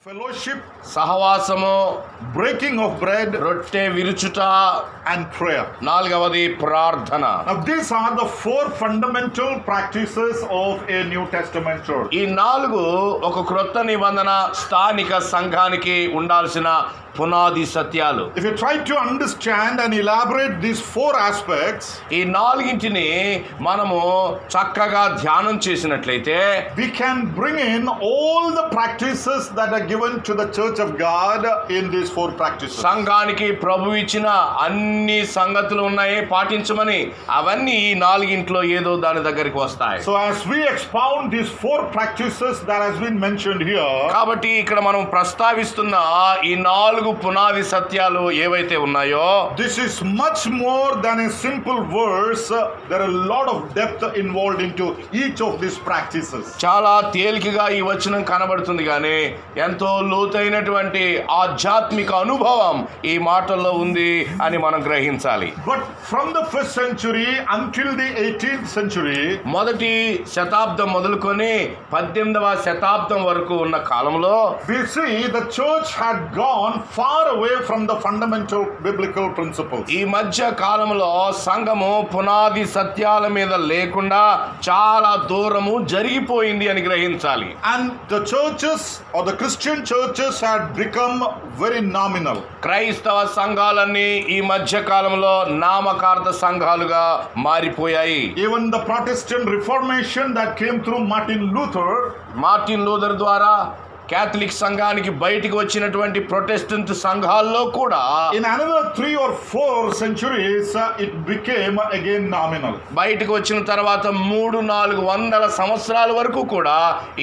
fellowship, సహవాసము, breaking of bread, రొట్టె విరుచుట, and prayer. నాలుగవది ప్రార్థన. Now these are the four fundamental practices of a New Testament church. ఈ నాలుగు ఒక క్రొత్త నిబంధన స్థానిక సంఘానికి ఉండాల్సిన పునాది సత్యాలు. If you try to understand and elaborate these four aspects, ఈ నాలుగింటిని మనము చక్కగా ధ్యానం చేసినట్లయితే we can bring in all the practices that are given to the church of God in these four practices. సంఘానికి ప్రభు ఇచ్చిన అన్ని సంగతులు ఉన్నాయి పాటించమని, అవన్నీ ఈ నాలుగింట్లో ఏదో దాని దగ్గరికి వస్తాయి. So as we expound these four practices that has been mentioned here, కాబట్టి ఇక్కడ మనం ప్రస్తావిస్తున్న ఈ నాలుగు పునాది సత్యాలు ఏవైతే ఉన్నాయో, this is much more than a simple verse. There are a lot of depth involved into each of these practices. చాలా తేలికగా ఈ వచనం కనబడుతుంది కానీ ఎంతో లోతైనటువంటి ఆధ్యాత్మిక అనుభవం ఈ మాటల్లో ఉంది అని మనం గ్రహించాలి. But from the first century until the 18th century, మొదటి శతాబ్దం మొదలుకొని 18వ శతాబ్దం వరకు ఉన్న కాలంలో we see the church had gone far away from the fundamental biblical principles. ఈ మధ్య కాలంలో సంఘము పునాది సత్యాల మీద లేకుండా చాలా దూరము జరిగిపోయింది అని గ్రహించాలి. And the churches or the Christian churches had become very nominal. క్రైస్తవ సంఘాలన్నీ ఈ మధ్య కాలంలో నామకార్థ సంఘాలుగా మారిపోయాయి. Even the Protestant Reformation that came through Martin Luther ద్వారా కేథలిక్ సంఘానికి బయటికి వచ్చినటువంటి ప్రొటెస్టెంట్ సంఘాల్లో కూడా in another 3 or 4 centuries it became again nominal. బయటికి వచ్చిన తర్వాత 300-400 సంవత్సరాల వరకు కూడా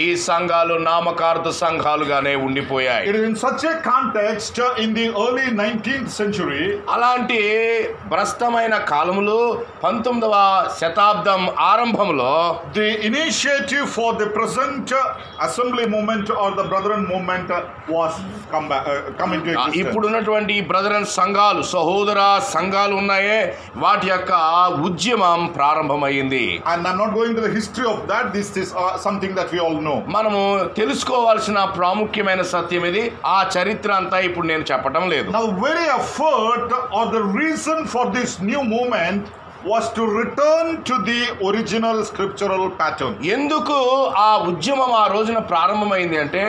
ఈ సంఘాలు నామకార్థ సంఘాలుగానే ఉండిపోయాయి. It is in such a context in the early 19th century, అలాంటి భ్రష్టమైన కాలములు 19వ శతాబ్దం ఆరంభంలో the initiative for the present assembly movement or the brethren movement was come into existence. ఇప్పుడున్నటువంటి బ్రదరన్ సంఘాలు, సహోదర సంఘాలు ఉన్నాయే, వాటి యొక్క ఉద్యమం ప్రారంభమైంది. And I'm not going to the history of that. This is something that we all know. మనము తెలుసుకోవాల్సిన ప్రాముఖ్యమైన సత్యం ఇది. ఆ చరిత్ర అంతా ఇప్పుడు నేను చెప్పడం లేదు. Now very effort or the reason for this new movement was to return to the original scriptural pattern. ఎందుకు ఆ ఉద్యమం ఆ రోజున ప్రారంభమైంది అంటే,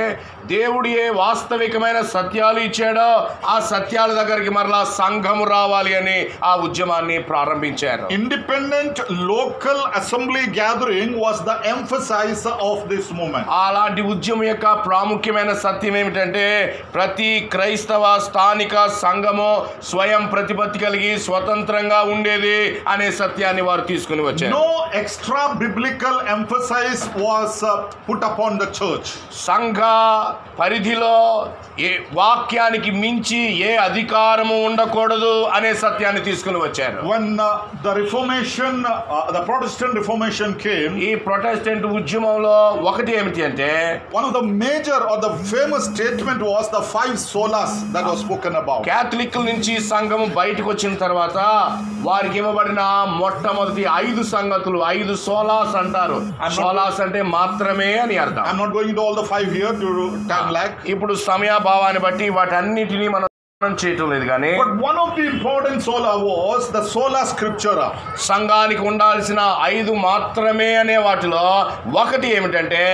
దేవుడు ఏ వాస్తవికమైన సత్యాలు ఇచ్చాడో ఆ సత్యాల దగ్గరికి మరలా సంఘము రావాలి అని ఆ ఉద్యమాన్ని ప్రారంభించారు. Independent local assembly gathering was the emphasis of this movement. అలాంటి ఉద్యమం యొక్క ప్రాముఖ్యమైన సత్యం ఏమిటంటే, ప్రతి క్రైస్తవ స్థానిక సంఘము స్వయం ప్రతిపత్తి కలిగి స్వతంత్రంగా ఉండేది అనే సత్యాన్ని వారు తీసుకుని వచ్చారు. No extra biblical emphasis was put upon the church. సంఘ పరిధిలో ఏ వాక్యానికి మించి ఏ అధికారము ఉండకూడదు అనే సత్యాన్ని తీసుకుని వచ్చారు. When the Reformation, the Protestant Reformation came, ఈ ప్రొటెస్టెంట్ ఉద్యమంలో ఒకటి ఏమిటి అంటే, one of the major or the famous statement was the 5 solas that was spoken about. Catholic నుంచి సంఘము బయటకు వచ్చిన తర్వాత వారికి ఇవ్వబడిన మొట్టమొదటి 5 సంగతులు, 5 సోలాస్ అంటారు. సోలాస్ అంటే మాత్రమే అని అర్థం. I'm not going into all the 5 here to time lag. ఇప్పుడు సమయభావాన్ని బట్టి వాటన్నిటినీ మనం చేయటం లేదు కానీ, But one of the important sola was the sola scriptura. సంఘానికి ఉండాల్సిన 5 మాత్రమే అనే వాటిలో ఒకటి ఏమిటంటే,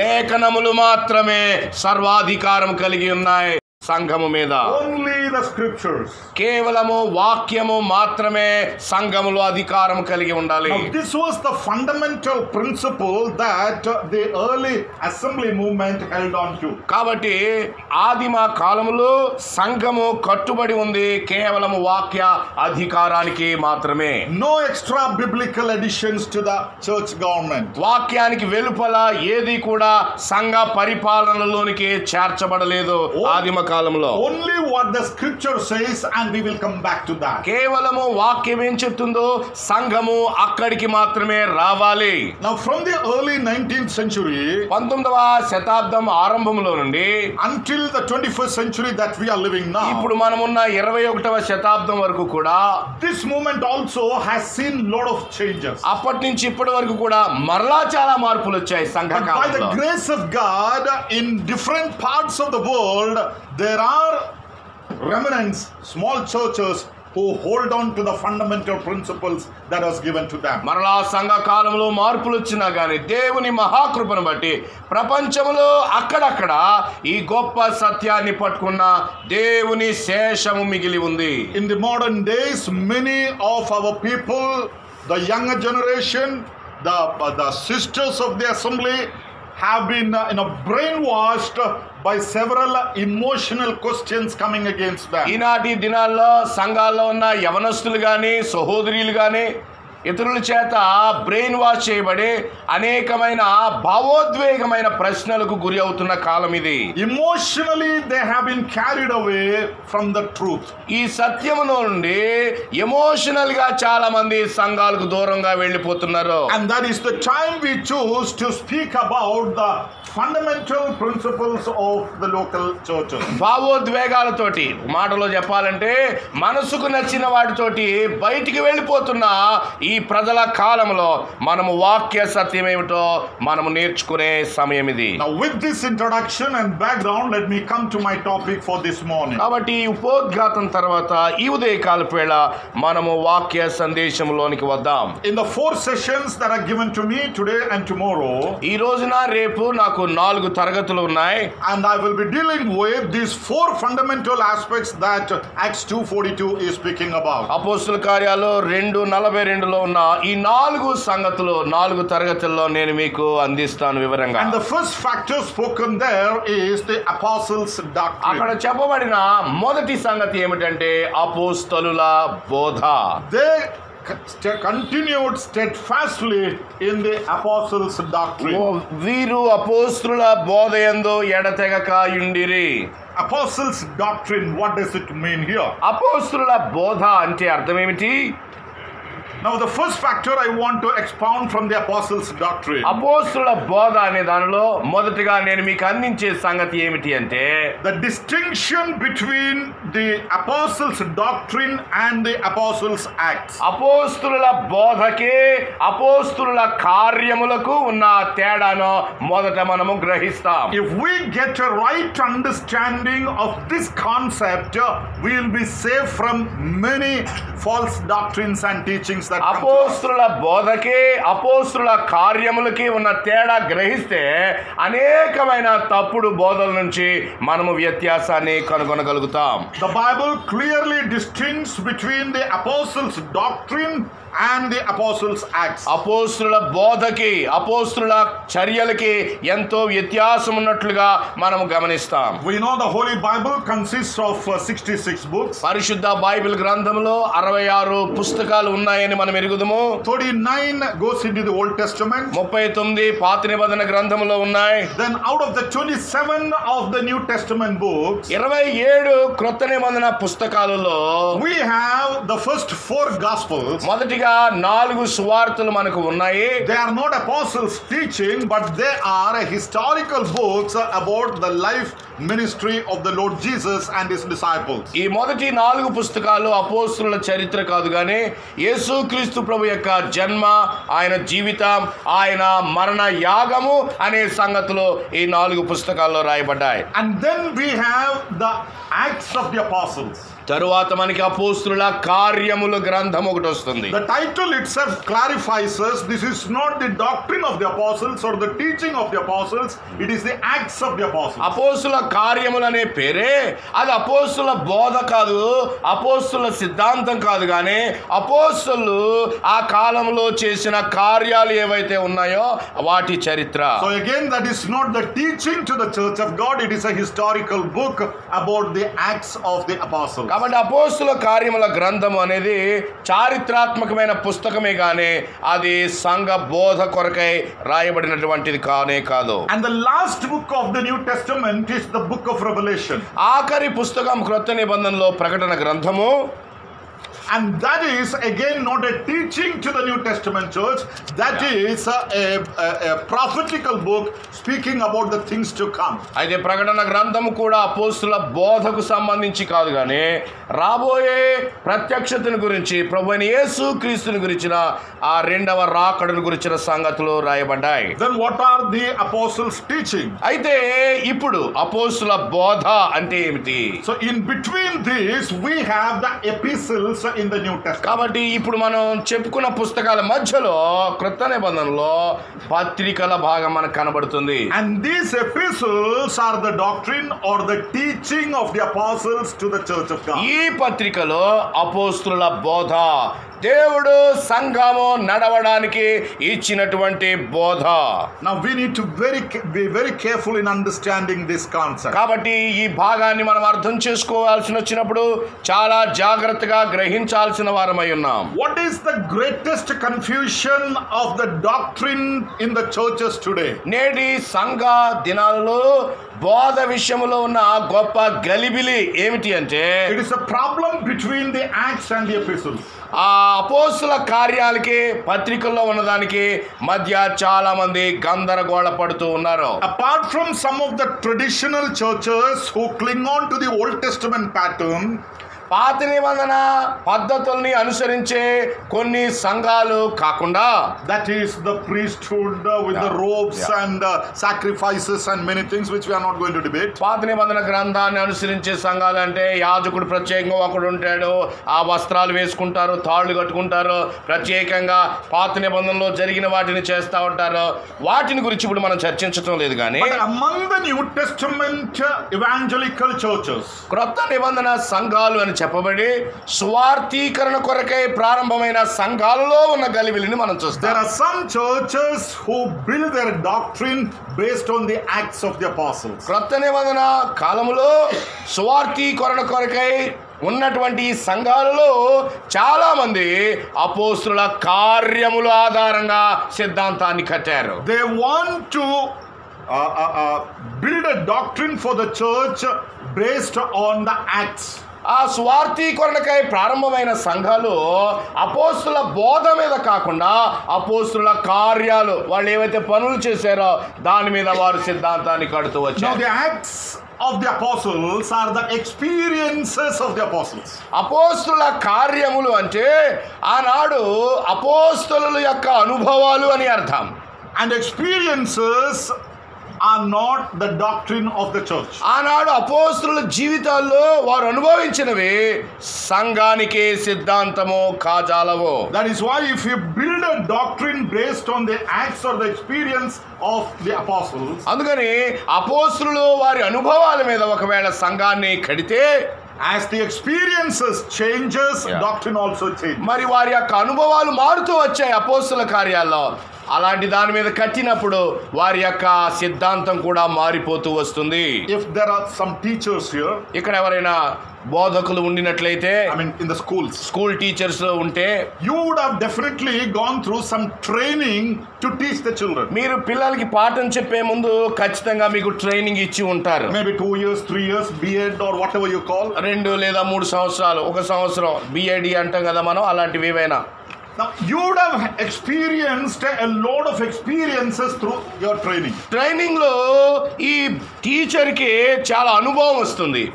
లేఖనములు మాత్రమే సర్వాధికారం కలిగి ఉన్నాయి సంఘము మీద. Only the scriptures. కేవలము వాక్యము మాత్రమే సంఘములో అధికారం కలిగి ఉండాలి. Now this was the fundamental principle that the early assembly movement held on to. కాబట్టి ఆదిమ కాలములో సంఘము కట్టుబడి ఉంది కేవలము వాక్య అధికారానికి మాత్రమే. No extra biblical additions to the church government. వాక్యానికి వెలుపల ఏది కూడా సంఘ పరిపాలనలోనికి చేర్చబడలేదు ఆదిమ కాలంలో. Only what the scripture says, and we will come back to that. కేవలము వాక్యం ఏం చెప్తుందో సంఘము అక్కడికి మాత్రమే రావాలి. Now from the early 19th century 19వ శతాబ్దం ఆరంభంలో నుండి until the 21st century that we are living now, ఇప్పుడు మనమున్న 21వ శతాబ్దం వరకు కూడా this movement also has seen lot of changes. అప్పటి నుంచి ఇప్పటి వరకు కూడా మరలా చాలా మార్పులు వచ్చాయి సంఘ But by the కాలంలో. grace of God, in different parts of the world, there are remnants, small churches who hold on to the fundamental principles that was given to them. మరలా సంఘ కాలంలో మార్పులు వచ్చినా గానీ దేవుని మహాకృపను బట్టి ప్రపంచంలో అక్కడక్కడ ఈ గొప్ప సత్యాన్ని పట్టుకున్న దేవుని శేషము మిగిలి ఉంది. In the modern days, many of our people, the younger generation, the sisters of the assembly have been brainwashed by several emotional questions coming against them. ఈనాటి దినాల్లో సంఘాల్లో ఉన్న యవనస్తులు గాని సహోదరులు గాని ఇతరుల చేత బ్రెయిన్ వాష్ చేయబడి అనేకమైన భావోద్వేగమైన ప్రశ్నలకు గురి అవుతున్న కాలం ఇది. Emotionally they have been carried away from the truth. ఈ సత్యము నుండి ఎమోషనల్ గా చాలా మంది సంఘాలకు దూరంగా వెళ్ళిపోతున్నారు. And that is the time we choose to speak about the fundamental principles of the local churches. భావోద్వేగాలతోటి మాటలో చెప్పాలంటే మనసుకు నచ్చిన వాటితోటి బయటికి వెళ్ళిపోతున్న ఈ ప్రజల కాలంలో మనము వాక్య సత్యం ఏమిటో మనము నేర్చుకునే సమయం ఇది. Now with this introduction and background, let me come to my topic for this morning. కాబట్టి ఈ ఉపోద్ఘాతం తర్వాత ఈ ఉదయకాలపు వేళ మనము వాక్య సందేశంలోనికి వద్దాం. In the 4 sessions that are given to me today and tomorrow, ఈ రోజున రేపు నాకు 4 తరగతులు ఉన్నాయి. and I will be dealing with these 4 fundamental aspects that Acts 2:42 is speaking about. అపోస్తుల కార్యాలు 2:42 ఉన్న ఈ 4 సంగతులు 4 తరగతుల్లో నేను మీకు అందిస్తాను వివరంగా. And the first factor spoken there is the apostles' doctrine. అక్కడ చెప్పబడిన మొదటి సంగతి ఏమిటంటే అపోస్తలుల బోధ. They continued steadfastly in the apostles' doctrine. వీరు అపోస్తలుల బోధ యందు ఎడతెగక యుండిరి. Apostles' doctrine, what does it mean here? అపోస్తలుల బోధ అంటే అర్థం ఏమిటి? Now the first factor I want to expound from the apostles' doctrine. అపోస్తలుల బోధ అనే దానిలో మొదటిగా నేను మీకు అందించే సంగతి ఏమిటి అంటే The distinction between the apostles' doctrine and the apostles' acts. అపోస్తలుల బోధకి అపోస్తలుల కార్యములకు ఉన్న తేడాను మొదట మనము గ్రహిస్తాం. If we get a right understanding of this concept, we will be safe from many false doctrines and teachings that come to us. అపోస్తలుల బోధకి అపోస్తలుల కార్యములకి ఉన్న తేడా గ్రహిస్తే అనేకమైన తప్పుడు బోధల నుంచి మనము వ్యత్యాసాన్ని కనుగొనగలుగుతాం. The Bible clearly distincts between the apostles' doctrine and the apostles' acts. అపోస్తలుల బోధకి అపోస్తలుల చర్యలకి ఎంతో వ్యత్యాసం ఉన్నట్లుగా మనము గమనిస్తాం. We know the Holy Bible consists of 66 books. పరిశుద్ధ బైబిల్ గ్రంథంలో 66 పుస్తకాలు ఉన్నాయని మనం ఎరుగుదుము. 39 goes into the Old Testament. 39 పాత నిబంధన గ్రంథంలో ఉన్నాయి. Then out of the 27 of the New Testament books, 27 క్రొత్త నిబంధన పుస్తకాలలో we have the first 4 gospels. మొదటిగా 4 సువార్తలు మనకు ఉన్నాయి. They are not apostles teaching, but they are historical books about the life ministry of the Lord Jesus and his disciples. ఈ మొదటి 4 పుస్తకాలు అపోస్తలుల చరిత్ర కాదు గానీ యేసుక్రీస్తు ప్రభు యొక్క జన్మ, ఆయన జీవితం, ఆయన మరణ యాగము అనే సంగతులు ఈ 4 పుస్తకాల్లో రాయబడ్డాయి. And then we have the Acts of the Apostles. తరువాత మనకి అపోస్తలుల కార్యముల గ్రంథం ఒకటి వస్తుంది. The title itself clarifies us. This is not the doctrine of the apostles or the teaching of the apostles. It is the acts of the apostles. అపోస్తలుల కార్యములు అనే పేరే అది అపోస్తలుల బోధ కాదు, అపోస్తలుల సిద్ధాంతం కాదు, కానీ అపోస్తలు ఆ కాలంలో చేసిన కార్యాలు ఏవైతే ఉన్నాయో వాటి చరిత్ర. So again, that is not the teaching to the church of God. It is a historical book about the acts of the apostles. కాబట్టి అపోస్తుల కార్యముల గ్రంథము అనేది చారిత్రాత్మకమైన పుస్తకమే గానీ అది సంఘ బోధ కొరకై రాయబడినటువంటిది కానే కాదు. And the last book of the New Testament is the book of Revelation. ఆఖరి పుస్తకం క్రొత్త నిబంధనలో ప్రకటన గ్రంథము. And that is again not a teaching to the New Testament church. That is a prophetical book speaking about the things to come. అయితే ప్రకటన గ్రంథము కూడా అపోస్తుల బోధకు సంబంధించి కాదు కానీ రాబోయే ప్రత్యక్షతను గురించి, ప్రభువైన యేసు క్రీస్తుని గురించిన ఆ రెండవ రాకడను గురించిన సంగతులు రాయబడ్డాయి. Then what are the apostles teaching? అయితే ఇప్పుడు అపోస్తుల బోధ అంటే ఏమిటి? So in between this we have the epistles in the New Testament. కాబట్టి ఇప్పుడు మనం చెప్పుకున్న పుస్తకాల మధ్యలో క్రొత్త నిబంధనలో పత్రికల భాగం మనకు కనబడుతుంది. And these epistles are the doctrine or the teaching of the apostles to the church of God. ఈ పత్రికలో అపోస్తుల బోధ, దేవుడు సంఘము నడవడానికి ఇచ్చినటువంటి బోధ. Now we need to be very careful in understanding this concept. కాబట్టి ఈ భాగాన్ని మనం అర్థం చేసుకోవాల్సి వచ్చినప్పుడు చాలా జాగ్రత్తగా గ్రహించాల్సిన వారమై ఉన్నాం. What is the greatest confusion of the doctrine in the churches today? నేటి సంఘ దినాలలో బోధ విషయంలో ఉన్న గొప్ప గలిబిలి ఏమిటి అంటే It is a problem between the Acts and the epistles. ఆ అపోస్తుల కార్యాలకి పత్రికల్లో ఉన్నదానికి మధ్య చాలా మంది గందరగోళ పడుతూ ఉన్నారు. Apart from some of the traditional churches who cling on to the Old Testament pattern, పాత నిబంధన పద్ధతుల్ని అనుసరించే కొన్ని సంఘాలు కాకుండా, that is the priesthood with the robes and sacrifices and many things which we are not going to debate. పాత నిబంధన గ్రంథాన్ని అనుసరించే సంఘాలు అంటే యాజకుడు ప్రత్యేకంగా ఒకడు ఉంటాడు, ఆ వస్త్రాలు వేసుకుంటారు, తాళ్ళు కట్టుకుంటారు, ప్రత్యేకంగా పాత నిబంధనలో జరిగిన వాటిని చేస్తూ ఉంటారు. వాటిని గురించి ఇప్పుడు మనం చర్చించడం లేదు. కానీ But among the New Testament evangelical churches, క్రొత్త నిబంధన సంఘాలు అని చెప్పబడి స్వార్థీకరణ కొరకై ప్రారంభమైన సంఘాలలో ఉన్న గలిబిలిని మనం చూస్తాం. there are some churches who build their doctrine based on the acts of the apostles. క్రొత్త నిబంధన కాలములో స్వార్థీకరణ కొరకై ఉన్నటువంటి సంఘాలలో చాలా మంది అపోస్తుల కార్యముల ఆధారంగా సిద్ధాంతాన్ని కట్టారు. They want to build a doctrine for the church based on the acts. ఆ స్వార్థీకరణకై ప్రారంభమైన సంఘాలు అపోస్తుల బోధ మీద కాకుండా అపోస్తుల కార్యాలు, వాళ్ళు ఏవైతే పనులు చేశారో దాని మీద వారు సిద్ధాంతాన్ని కడుతూ Now వచ్చారు. the acts of the apostles are the experiences of the apostles. అపోస్తుల కార్యములు అంటే ఆనాడు అపోస్తుల యొక్క అనుభవాలు అని అర్థం. And experiences are not the doctrine of the church. ఆనాడు అపోస్తుల జీవితాల్లో వారు అనుభవించినవి సంఘానికి సిద్ధాంతము కాజాలవు. That is why if you build a doctrine based on the acts or the experience of the apostles, అందుకని అపోస్తులు వారి అనుభవాల మీద ఒకవేళ సంఘాన్ని కడితే as the experiences changes, Yeah. doctrine also changes. మరి వారి యొక్క అనుభవాలు మారుతూ వచ్చాయి అపోస్తుల కార్యాల్లో. అలాంటి దాని మీద కట్టినప్పుడు వారి యొక్క సిద్ధాంతం కూడా మారిపోతూ వస్తుంది. If there are some teachers here, ఇక్కడ ఎవరైనా బోధకులు ఉండినట్లయితే, I mean in the schools, school teachers ఉంటే you would have definitely gone through some training to teach the children. మీరు పిల్లలకి పాఠం చెప్పే ముందు ఖచ్చితంగా మీకు ట్రైనింగ్ ఇచ్చి ఉంటారు. Maybe 2 years, 3 years, B.Ed or whatever you call. 2 లేదా 3 సంవత్సరాలు, 1 సంవత్సరం BAD అంటాం కదా మనం, అలాంటివి ఏవైనా. Now you would have experienced a lot of experiences through your training. Training లో ఈ టీచర్ కి చాలా అనుభవం వస్తుంది.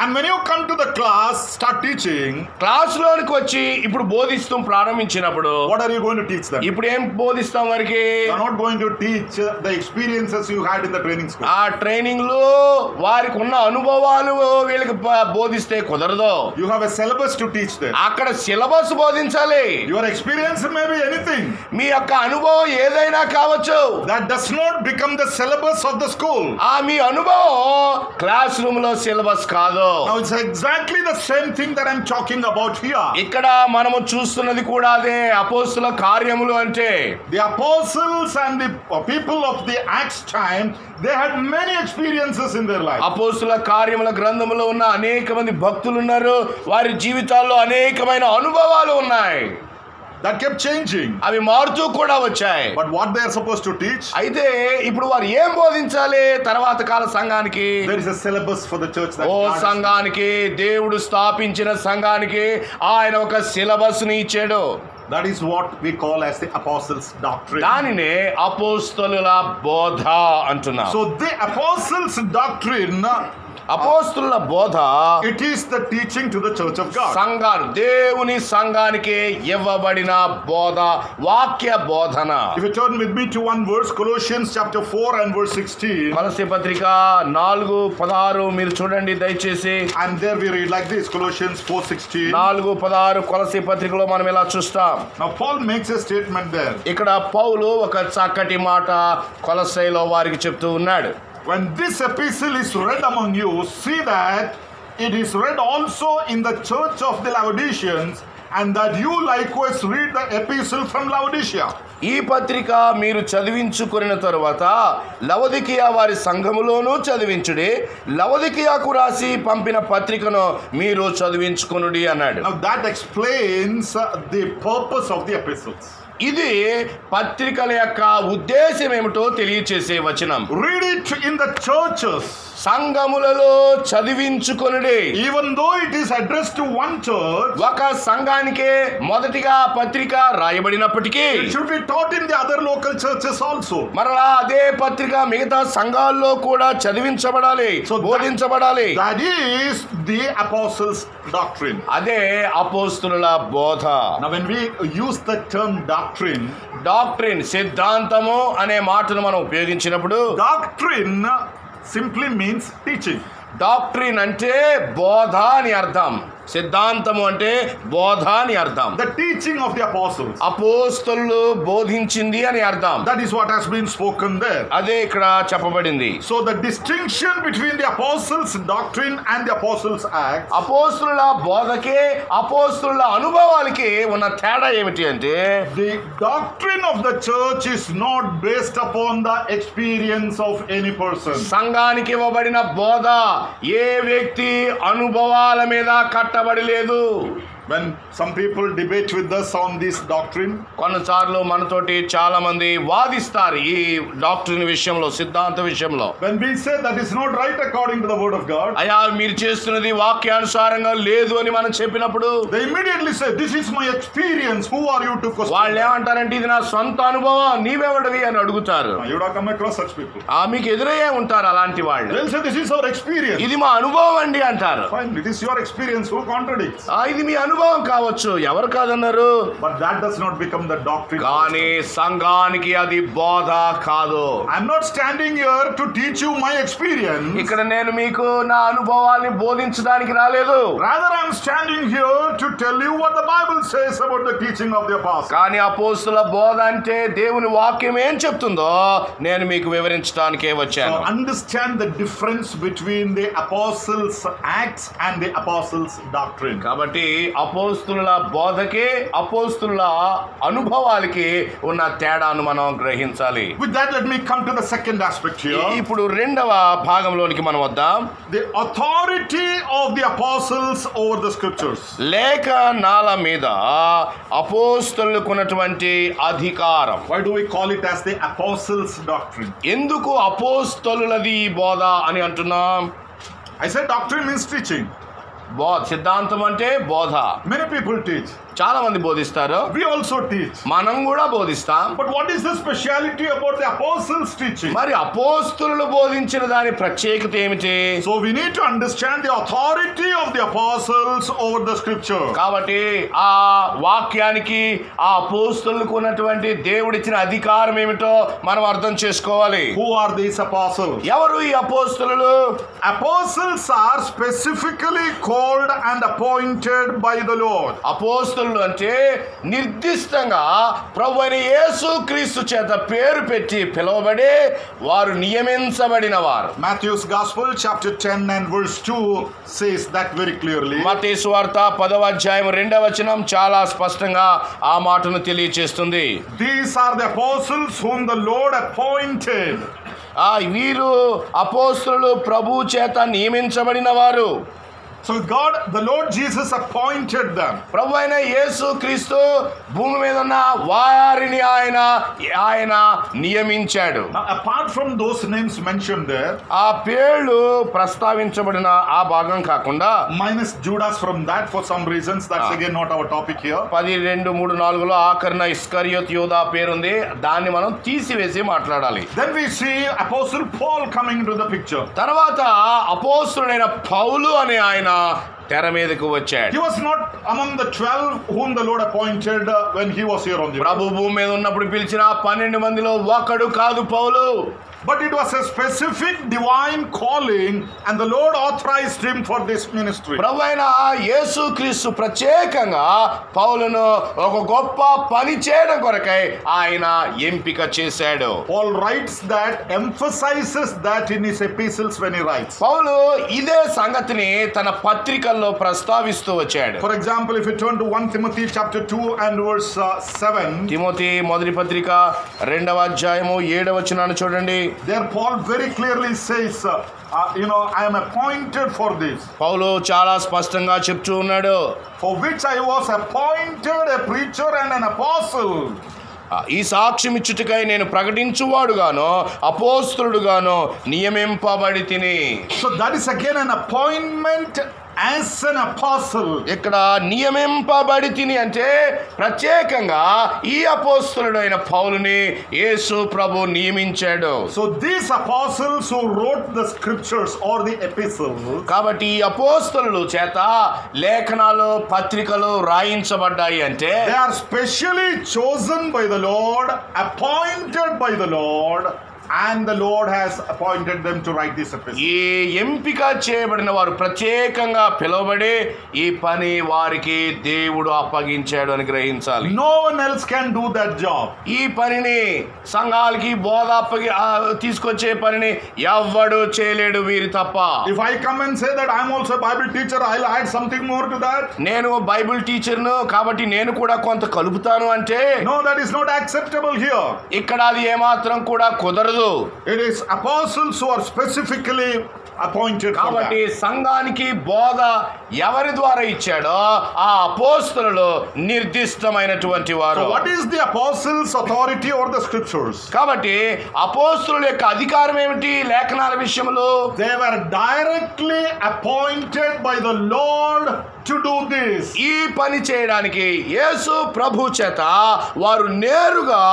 And when you come to the class, start teaching, class లోనికి వచ్చి ఇప్పుడు బోధిస్తాం ప్రారంభించినప్పుడు what are you going to teach them? ఇప్పుడు ఏం బోధిస్తాం వారికి? You are not going to teach the experiences you had in the training school. ఆ training లో వారికి ఉన్న అనుభవాలు వీళ్ళకి బోధిస్తే కుదరదు. You have a syllabus to teach them. అక్కడ సిలబస్ బోధించాలి. Your experience may be anything. మీ యొక్క అనుభవం ఏదైనా కావచ్చు. That does not become the syllabus of the school. ఆ మీ అనుభవం క్లాస్ రూమ్ లో సిలబస్ కాదు. Now it's exactly the same thing that I'm talking about here. ఇక్కడ మనము చూస్తున్నది కూడా అదే. అపోస్తుల కార్యములు అంటే The apostles and the people of the Acts time, they had many experiences in their life. అపోస్తుల కార్యముల గ్రంథములో ఉన్న అనేక మంది భక్తులు ఉన్నారు. వారి జీవితాల్లో అనేకమైన అనుభవాలు ఉన్నాయి. That kept changing. అవి మారుతూ కూడా వచ్చాయి. But what they are supposed to teach? అయితే ఇప్పుడు వారు ఏం బోధించాలి తర్వాత కాల సంఘానికి? There is a syllabus for the church that ఓ సంఘానికి, దేవుడు స్థాపించిన సంఘానికి ఆయన ఒక సిలబస్ ని ఇచ్చాడు. That is what we call as the apostles' doctrine. దానినే అపోస్తలుల బోధ అంటున్నాం. So the apostles' doctrine, అపోస్తలుల బోధ, it is the teaching to the church of God. సంఘాలు, దేవుని సంఘానికి ఇవ్వబడిన బోధ, వాక్య బోధన. If you turn with me to one verse, Colossians chapter 4 and verse 16. కొలస్సీ పత్రిక 4:16 మీరు చూడండి దయచేసి. And there we read like this, Colossians 4:16. 4:16 కొలస్సీ పత్రికలో మనం ఇలా చూస్తాం. Now Paul makes a statement there. ఇక్కడ పౌలు ఒక చక్కటి మాట కొలస్సీలో వారికి చెప్తూ ఉన్నాడు. When this epistle is read among you, see that it is read also in the church of the Laodiceans, and that you likewise read the epistle from Laodicea. ఈ పత్రిక మీరు చదివించుకున్న తరువాత లవొదికయ వారి సంఘములోనూ చదివించుడి, లవొదికయకు రాసి పంపిన పత్రికను మీరు చదివించుకొనుడి అన్నాడు. Now that explains the purpose of the epistles. ఇది పత్రికల యొక్క ఉద్దేశం ఏమిటో తెలియచేసే వచనం. Read it in the churches. సంఘములలో చదివించుకొనుడి. Even though it is addressed to one church, ఒక సంఘానికే మొదటిగా పత్రిక రాయబడినప్పటికీ it should be taught in the other local churches also. మరలా అదే పత్రిక మిగతా సంఘాల్లో కూడా చదివించబడాలి, బోధించబడాలి. That is the apostles' doctrine. అదే అపోస్తలుల బోధ. Now when we use the term doctrine, సిద్ధాంతము అనే మాటను మనం ఉపయోగించినప్పుడు doctrine simply means teaching. Doctrine అంటే బోధ అని అర్థం. సిద్ధాంతము అంటే బోధ అని అర్థం. The teaching of the apostles. అపోస్తలులు బోధించింది అని అర్థం. That is what has been spoken there. అదే ఇక్కడ చెప్పబడింది. So the distinction between the apostles' doctrine and the apostles' acts. అపోస్తలుల బోధకే అపోస్తలుల అనుభవాలకి ఉన్న తేడా ఏమిటి అంటే The doctrine of the church is not based upon the experience of any person. సంఘానికి ఇవ్వబడిన బోధ ఏ వ్యక్తి అనుభవాల మీద కట్టబడలేదు. When some people debate with us on this doctrine, కొన్నిసార్లు మనతోటి చాలా మంది వాదిస్తారు ఈ డాక్ట్రిన్ విషయంలో, సిద్ధాంత విషయంలో. when we say that is not right according to the word of God, అయ్యా మీరు చేస్తున్నది వాక్యానుసారంగా లేదు అని మనం చెప్పినప్పుడు they immediately say, this is my experience, who are you to question? వాళ్ళు ఏమంటారంటే ఇది నా సొంత అనుభవం, నీవెవడివి అని అడుగుతారు. You would have come across such people. మీకు ఎదురయ్యే ఉంటారు అలాంటి వాళ్ళు. They'll say, this is our experience. ఇది మా అనుభవం అండి అంటారు. Fine, it is your experience, who contradicts? ఇది మీ అనుభవం కావచ్చు, ఎవరు కాదన్నారు. But that does not become the doctrine. కానీ సంఘానికి అది బోధ కాదు. I'm not standing here to teach you my experience. ఇక్కడ నేను మీకు నా అనుభవాన్ని బోధించడానికి రాలేదు. Rather, I'm standing here to tell you what the Bible says about the teaching of the apostles. కానీ అపోస్తలుల బోధ అంటే దేవుని వాక్యం ఏం చెప్తుందో నేను మీకు వివరించడానికే వచ్చాను. So understand the difference between the apostles' acts and the apostles' doctrine. కాబట్టి అపోస్తలుల బోధకే అపోస్తలుల అనుభవాలకి ఉన్న తేడాను మనం గ్రహించాలి. With that, let me come to the second aspect here. ఇప్పుడు రెండవ భాగంలోనికి మనం వద్దాం. The authority of the apostles over the scriptures. లేఖనాల మీద అపోస్తలులకు ఉన్నటువంటి అధికారం. Why do we call it as the apostles' doctrine? ఎందుకు అపోస్తలులది బోధ అని అంటున్నాం? I said doctrine means teaching. సిద్ధాంతం అంటే బోధ. Many people teach. చాలా మంది బోధిస్తారు. We also teach. మనం కూడా బోధిస్తాం. But what is the speciality about the apostles' teaching? మరి అపోస్తలులు బోధించిన దాని ప్రత్యేకత ఏమిటి? So we need to understand the authority of the apostles over the scripture. కాబట్టి ఆ వాక్యానికి ఆ అపోస్తలులకు ఉన్నటువంటి దేవుడిచ్చిన అధికారం ఏమిటో మనం అర్థం చేసుకోవాలి. Who are these apostles? ఎవరు ఈ అపోస్తలులు? Apostles are specifically called and appointed by the Lord. అపోస్తలు అపోస్తులు అంటే నిర్దిష్టంగా ప్రభువైన యేసుక్రీస్తు చేత పేరు పెట్టి పిలువబడి వారు నియమించబడిన వారు. Matthew's Gospel chapter 10 and verse 2 says that very clearly. మత్తయి సువార్త 10వ అధ్యాయం 2వ వచనం చాలా స్పష్టంగా ఆ మాటను తెలియజేస్తుంది. These are the apostles whom the Lord appointed. వీరు అపోస్తులు ప్రభు చేత నియమించబడిన వారు. So God, the Lord Jesus appointed them. ప్రభు అయిన యేసుక్రీస్తు భూమి మీద ఉన్న వారిని ఆయన నియమించాడు. Now, apart from those names mentioned there, ఆ పేర్లు ప్రస్తావించబడిన ఆ భాగం కాకుండా minus Judas from that for some reasons, that's again not our topic here. 10:2-3 ఆఖరణ ఇస్కరియోత్ యూదా పేరుంది, దాన్ని మనం తీసివేసి మాట్లాడాలి. Then we see Apostle Paul coming into the picture. తర్వాత అపోస్తుడైన పౌలు అనే ఆయన తెర మీదకు వచ్చాడు. He was not among the 12 whom the Lord appointed when he was here on the earth. ప్రభు భూమి మీద ఉన్నప్పుడు పిలిచిన 12 మందిలో ఒకడు కాదు పౌలు. But it was a specific divine calling and the Lord authorized him for this ministry. ప్రభువైన యేసుక్రీస్తు ప్రత్యేకంగా పౌలును ఒక గొప్ప పని చేయడం కొరకై ఆయన ఎంపిక చేశాడు. Paul writes that, emphasizes that in his epistles when he writes. పౌలు ఇదే సంగతిని తన పత్రికల్లో ప్రస్తావిస్తూ వచ్చాడు. For example, if you turn to 1 Timothy chapter 2 and verse 7. Timothy మొదటి పత్రిక 2వ అధ్యాయము 7వ వచనాన్ని చూడండి. There Paul very clearly says, I am appointed for this. పౌలు చాలా స్పష్టంగా చెప్తూ ఉన్నాడు. For which I was appointed a preacher and an apostle. ఈ సాక్ష్యం ఇచ్చుటకై నేను ప్రకటించువాడుగాను అపోస్తలుడుగాను నియమింపబడి తిని. So that is again an appointment as an apostle. ఇక్కడ నియమింపబడి తిని అంటే ప్రత్యేకంగా ఈ అపోస్తలుడైన పౌలుని యేసు ప్రభు నియమించాడు. So these apostles who wrote the scriptures or the epistles, కాబట్టి ఈ అపోస్తలుల చేత లేఖనాలు పత్రికలు రాయించబడ్డాయి అంటే they are specially chosen by the Lord, appointed by the Lord, and the Lord has appointed them to write this epistle. ఈ ఎంపిక చేయబడిన వారు ప్రత్యేకంగా పిలువబడి ఈ పని వారికి దేవుడు అప్పగించాడు అని గ్రహించాలి. No one else can do that job. ఈ పనిని సంఘాలకి బోధ తీసుకొచ్చే పనిని ఎవ్వడు చేయలేడు వీరి తప్ప. If I come and say that I am also a Bible teacher, I'll add something more to that. నేను బైబిల్ టీచర్ను కాబట్టి నేను కూడా కొంత కలుపుతాను అంటే no, that is not acceptable here. ఇక్కడ అది ఏమాత్రం కూడా కుదరదు. It is apostles who are specifically appointed for కాబట్టి that. సంఘానికి బోధ ఎవరి ద్వారా ఇచ్చాడో ఆ అపోస్తలులు నిర్దిష్టమైనటువంటి వారు. So what is the apostles' authority over the scriptures? కాబట్టి అపోస్తలుల యొక్క అధికారం ఏమిటి లేఖనాల విషయంలో? They were directly appointed by the Lord to do this. ఈ పని చేయడానికి యేసు ప్రభు చేత వారు నేరుగా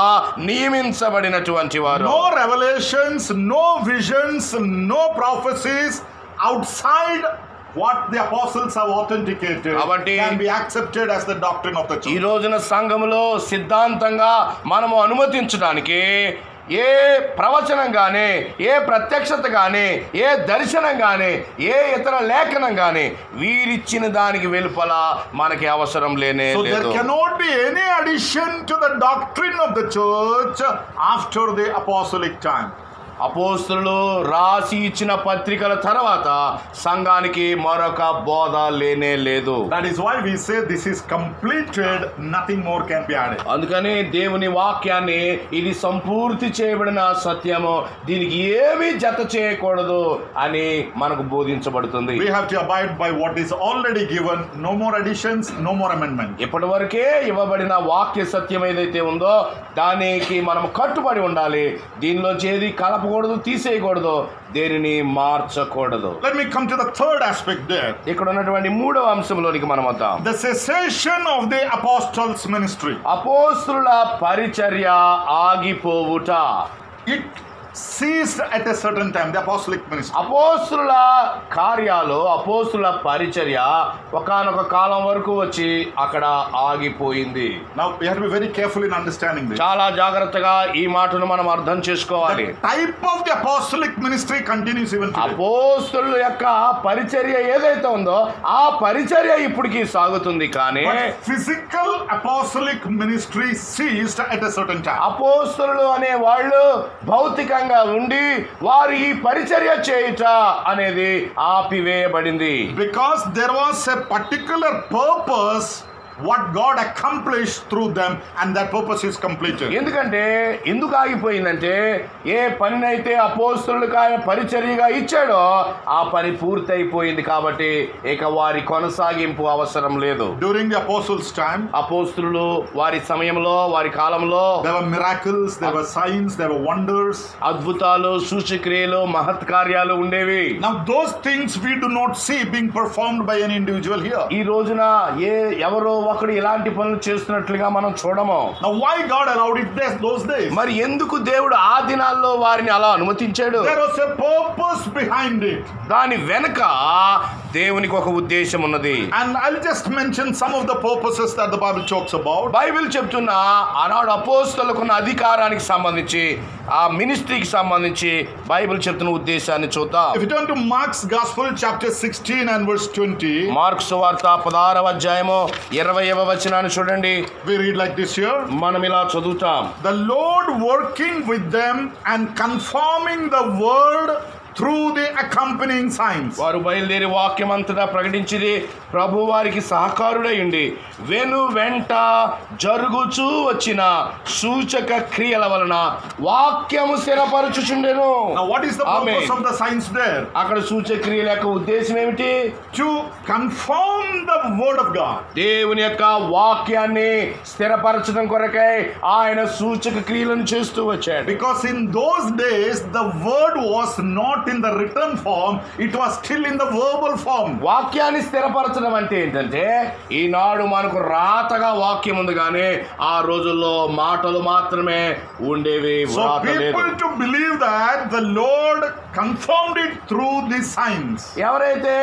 నియమించబడినటువంటి వారు. No revelations, no visions, no prophecies outside what the apostles have authenticated can be accepted as the doctrine of the church. ఈ రోజున సంఘములో సిద్ధాంతంగా మనము అనుమతించడానికి ఏ ప్రవచనం కానీ ఏ ప్రత్యక్షత కానీ ఏ దర్శనం కానీ ఏ ఇతర లేఖనం కానీ వీరిచ్చిన దానికి వెలుపల మనకి అవసరం లేనే లేదు. So there cannot be any addition to the doctrine of the church after the apostolic time. అపోస్తలులు రాసి ఇచ్చిన పత్రికల తర్వాత సంఘానికి మరొక బోధ లేనే లేదు. That is why we say this is completed, nothing more can be added. అందుకని దేవుని వాక్యాన్ని ఇది సంపూర్తి చేయబడిన సత్యము, దీనికి ఏమీ జత చేయకూడదు అని మనకు బోధించబడుతుంది. We have to abide by what is already given, no more additions, no more amendments. ఇప్పటి వరకే ఇవ్వబడిన వాక్య సత్యం ఏదైతే ఉందో దానికి మనం కట్టుబడి ఉండాలి. దీనిలో చేది కలపకూడదు, తీసేయకూడదు, దేనిని మార్చకూడదు. Let me come to the third aspect there. ఇక్కడ ఉన్నటువంటి మూడవ అంశంలోనికి మనం వద్దాం. The cessation of the apostles' ministry. అపోస్తలుల పరిచర్య ఆగిపోవుట. It ceased at a certain time, the apostolic ministry. అపోస్తుల కార్యాలు, అపోస్తుల పరిచర్య ఒకానొక కాలం వరకు వచ్చి అక్కడ ఆగిపోయింది. Now we have to be very careful in understanding this. చాలా జాగ్రత్తగా ఈ మాటను మనం అర్థం చేసుకోవాలి. The type of the apostolic ministry continues even today. అపోస్తుల యొక్క పరిచర్య ఏదైతే ఉందో ఆ పరిచర్య ఇప్పటికీ సాగుతుంది. కానీ But physical apostolic ministry ceased at a certain time. అపోస్తులు అనే వాళ్ళు భౌతికంగా ఉండి వారు ఈ పరిచర్య చేయుట అనేది ఆపివేయబడింది. Because there was a particular purpose what God accomplished through them, and that purpose is completed. ఎందుకంటే ఎందుకు ఆగిపోయిందంటే ఏ పనినైతే అపోస్తులకు ఆయన పరిచర్యగా ఇచ్చాడో ఆ పని పూర్తయిపోయింది కాబట్టి ఇక వారి కొనసాగింపు అవసరం లేదు. During the apostles' time, అపోస్తులు వారి సమయంలో, వారి కాలంలో there were miracles, there were signs, there were wonders, అద్భుతాలు, సూచక్రియలు, మహత్కార్యాలు ఉండేవి. now those things we do not see being performed by any individual here. ఈ రోజున ఎవరో ఒకడు ఇలాంటి పనులు చేస్తున్నట్లుగా మనం చూడము. Now why God allowed it those days? మరి ఎందుకు దేవుడు ఆ దినాల్లో వారిని అలా అనుమతించాడు? There was a purpose behind it, దాని వెనక దేవునికి ఒక ఉద్దేశం ఉన్నది. and I'll just mention some of the purposes that the Bible talks about. Bible చెప్తున్న ఆనాడు అపోస్తలుకున్న అధికారానికి సంబంధించి, ఆ మినిస్ట్రీకి సంబంధించి బైబిల్ చెప్తున్న ఉద్దేశాన్ని చూద్దాం. If you turn to Mark's Gospel chapter 16 and verse 20, mark సువార్త 16వ అధ్యాయము 20వ వచనాన్ని చూడండి. we read like this here. మనం ఇలా చదువుతాం. The Lord working with them and confirming the word through the accompanying signs. వారు బయలుదేరి వాక్యం అంతటా ప్రకటించిది, ప్రభు వారికి సహకారుడై ఉండి వెను వెంట జరుగుచూ వచ్చిన సూచక క్రియల వలన వాక్యము స్థిరపరచుచుండెను. Now what is the purpose of the signs there? అక్కడ సూచక క్రియల యొక్క ఉద్దేశం ఏమిటి? To confirm the word of God. దేవుని యొక్క వాక్యాన్ని స్థిరపరచడం కొరకై ఆయన సూచక క్రియలను చేస్తూ వచ్చాడు. Because in those days the word was not in the written form, it was still in the verbal form. వాక్యాన్ని స్థిరపరచడం అంటే ఏంటంటే ఈనాడు మనకు రాతగా వాక్యం ఉంది కానీ ఆ రోజుల్లో మాటలు మాత్రమే ఉండేవి. So people to believe that the Lord confirmed it through these signs. ఎవరైతే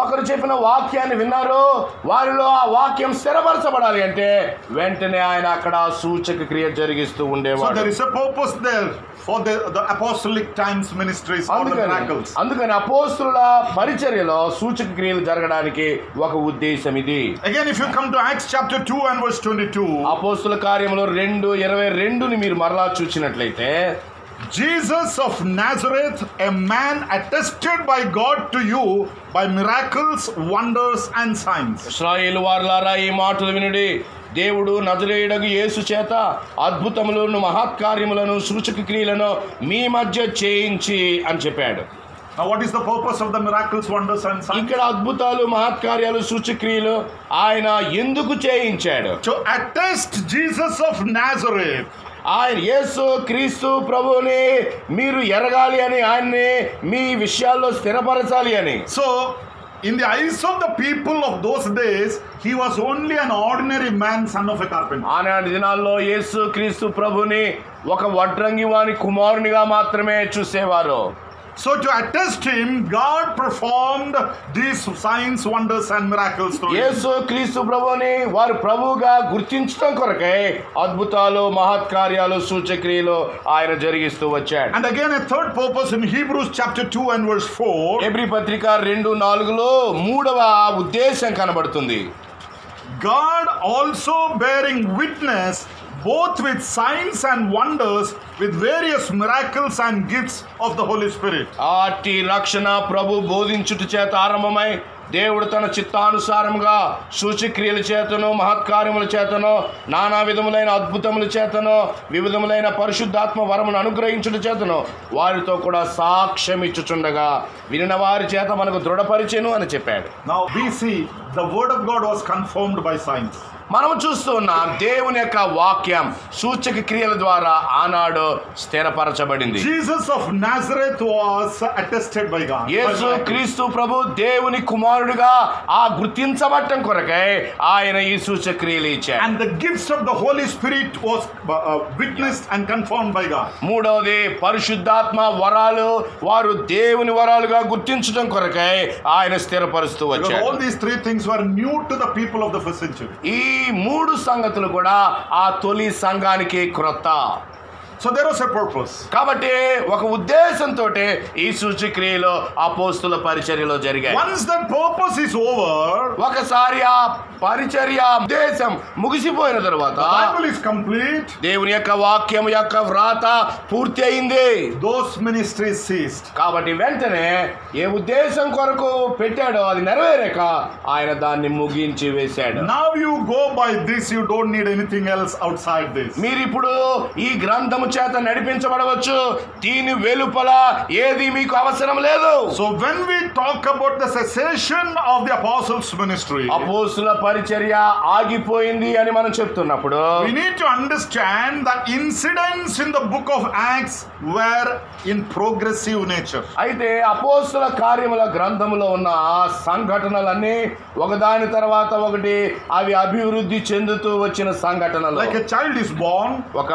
ఒకరు చెప్పిన వాక్యాన్ని విన్నారో వారిలో ఆ వాక్యం స్థిరపరచబడాలి అంటే వెంటనే ఆయన అక్కడ సూచక క్రియ జరిగిస్తూ So ఉండేవాడు. there is a purpose there for the apostolic times ministries or the miracles. అందుకని అపోస్తుల పరిచర్యలో సూచక క్రియలు జరగడానికి ఒక ఉద్దేశం ఇది. Again, if you come to Acts chapter 2 and verse 22, అపోస్తుల కార్యములో 2:22ని మీరు మరలా చూసినట్లయితే, Jesus of Nazareth, a man attested by God to you by miracles, wonders and signs. ఇశ్రాయేలు వారలారా ఈ మాటలు వినుడి, దేవుడు నజరేయుడగు యేసు చేత అద్భుతములను, మహత్కార్యములను, సూచక క్రియలను మీ మధ్య చేయించి అని చెప్పాడు. Now what is the purpose of the miracles, wonders and signs? ఇక్కడ అద్భుతాలు, మహత్కార్యాలు, సూచక్రియలు ఆయన ఎందుకు చేయించాడు? To attest Jesus of Nazareth. ఆయన యేసు క్రీస్తు ప్రభువుని మీరు ఎరగాలి అని, ఆయన్ని మీ విషయాల్లో స్థిరపరచాలి అని. So in the eyes of the people of those days, he was only an ordinary man, son of a carpenter. ఆనాటి దినాల్లో యేసు క్రీస్తు ప్రభుని ఒక వడ్రంగి వాని కుమారునిగా మాత్రమే చూసేవారు. So to attest him, God performed these signs, wonders and miracles through him. యేసు క్రీస్తు ప్రభుని వారు ప్రభువుగా గుర్తించడం కొరకై అద్భుతాలు, మహత్కార్యాలు, సూచక్రియలు ఆయన జరిగిస్తూ వచ్చాడు. And again a third purpose in Hebrews chapter 2 and verse 4. Hebrew పత్రిక 2:4లో మూడవ ఉద్దేశం కనబడుతుంది. God also bearing witness both with signs and wonders, with various miracles and gifts of the Holy Spirit. ఆటి రక్షణ ప్రభు బోధించుట చేత ఆరంభమై దేవుడు తన చిత్తానుసారంగా సూచక్రియల చేతను, మహత్కార్యముల చేతను, నానా విధములైన అద్భుతముల చేతను, వివిధములైన పరిశుద్ధాత్మ వరమును అనుగ్రహించుట చేతను వారితో కూడా సాక్ష్యం ఇచ్చుచుండగా వినిన వారి చేత మనకు దృఢపరిచెను అని చెప్పాడు. Now we see the word of God was confirmed by signs. మనం చూస్తూ ఉన్నాం దేవుని యొక్క వాక్యం సూచక క్రియల ద్వారా ఆనాడు స్థిరపరచబడింది. Jesus of Nazareth was attested by God. యేసు క్రీస్తు ప్రభు దేవుని కుమారుడిగా ఆ గుర్తించబడటం కొరకై ఆయన ఈ సూచక్రియలు ఇచ్చాడు. And the gifts of the Holy Spirit was witnessed and confirmed by God. మూడవది పరిశుద్ధాత్మ వరాలు వారు దేవుని వరాలుగా గుర్తించడం కొరకై ఆయన స్థిరపరుస్తూ వచ్చాడు. All these three things were new to the people of the first century. ఈ మూడు సంగతులు కూడా ఆ తొలి సంఘానికి క్రొత్త. So there was a purpose. కాబట్టి ఒక ఉద్దేశంతో ఈ సూచక్రియలు అపోస్తుల పరిచర్యలో జరిగాయి. Once that purpose is over, ఒకసారి ఆ పరిచర్య ఉద్దేశం ముగిసిపోయిన తర్వాత the Bible is complete. దేవుని యొక్క వాక్యం యొక్క వ్రాత పూర్తి అయింది. Those ministries ceased. కాబట్టి వెంటనే ఏ ఉద్దేశం కొరకు పెట్టాడో అది నెరవేరాక ఆయన దాన్ని ముగించి వేశాడు. Now you go by this, you don't need anything else outside this. మీరు ఇప్పుడు ఈ గ్రంథము చేత నడిపించబడవచ్చు, దీని వెలుపల ఏది మీకు అవసరం లేదు. So when we talk about the cessation of the apostles' ministry, అపోస్తుల పరిచర్య ఆగిపోయింది అని మనం చెప్తున్నప్పుడు we need to understand that incidents in the book of Acts were in progressive nature. అయితే అపోస్తుల కార్యముల గ్రంథములో ఉన్న సంఘటనలన్నీ ఒకదాని తర్వాత ఒకటి అవి అభివృద్ధి చెందుతూ వచ్చిన సంఘటనలు. Like a child is born, ఒక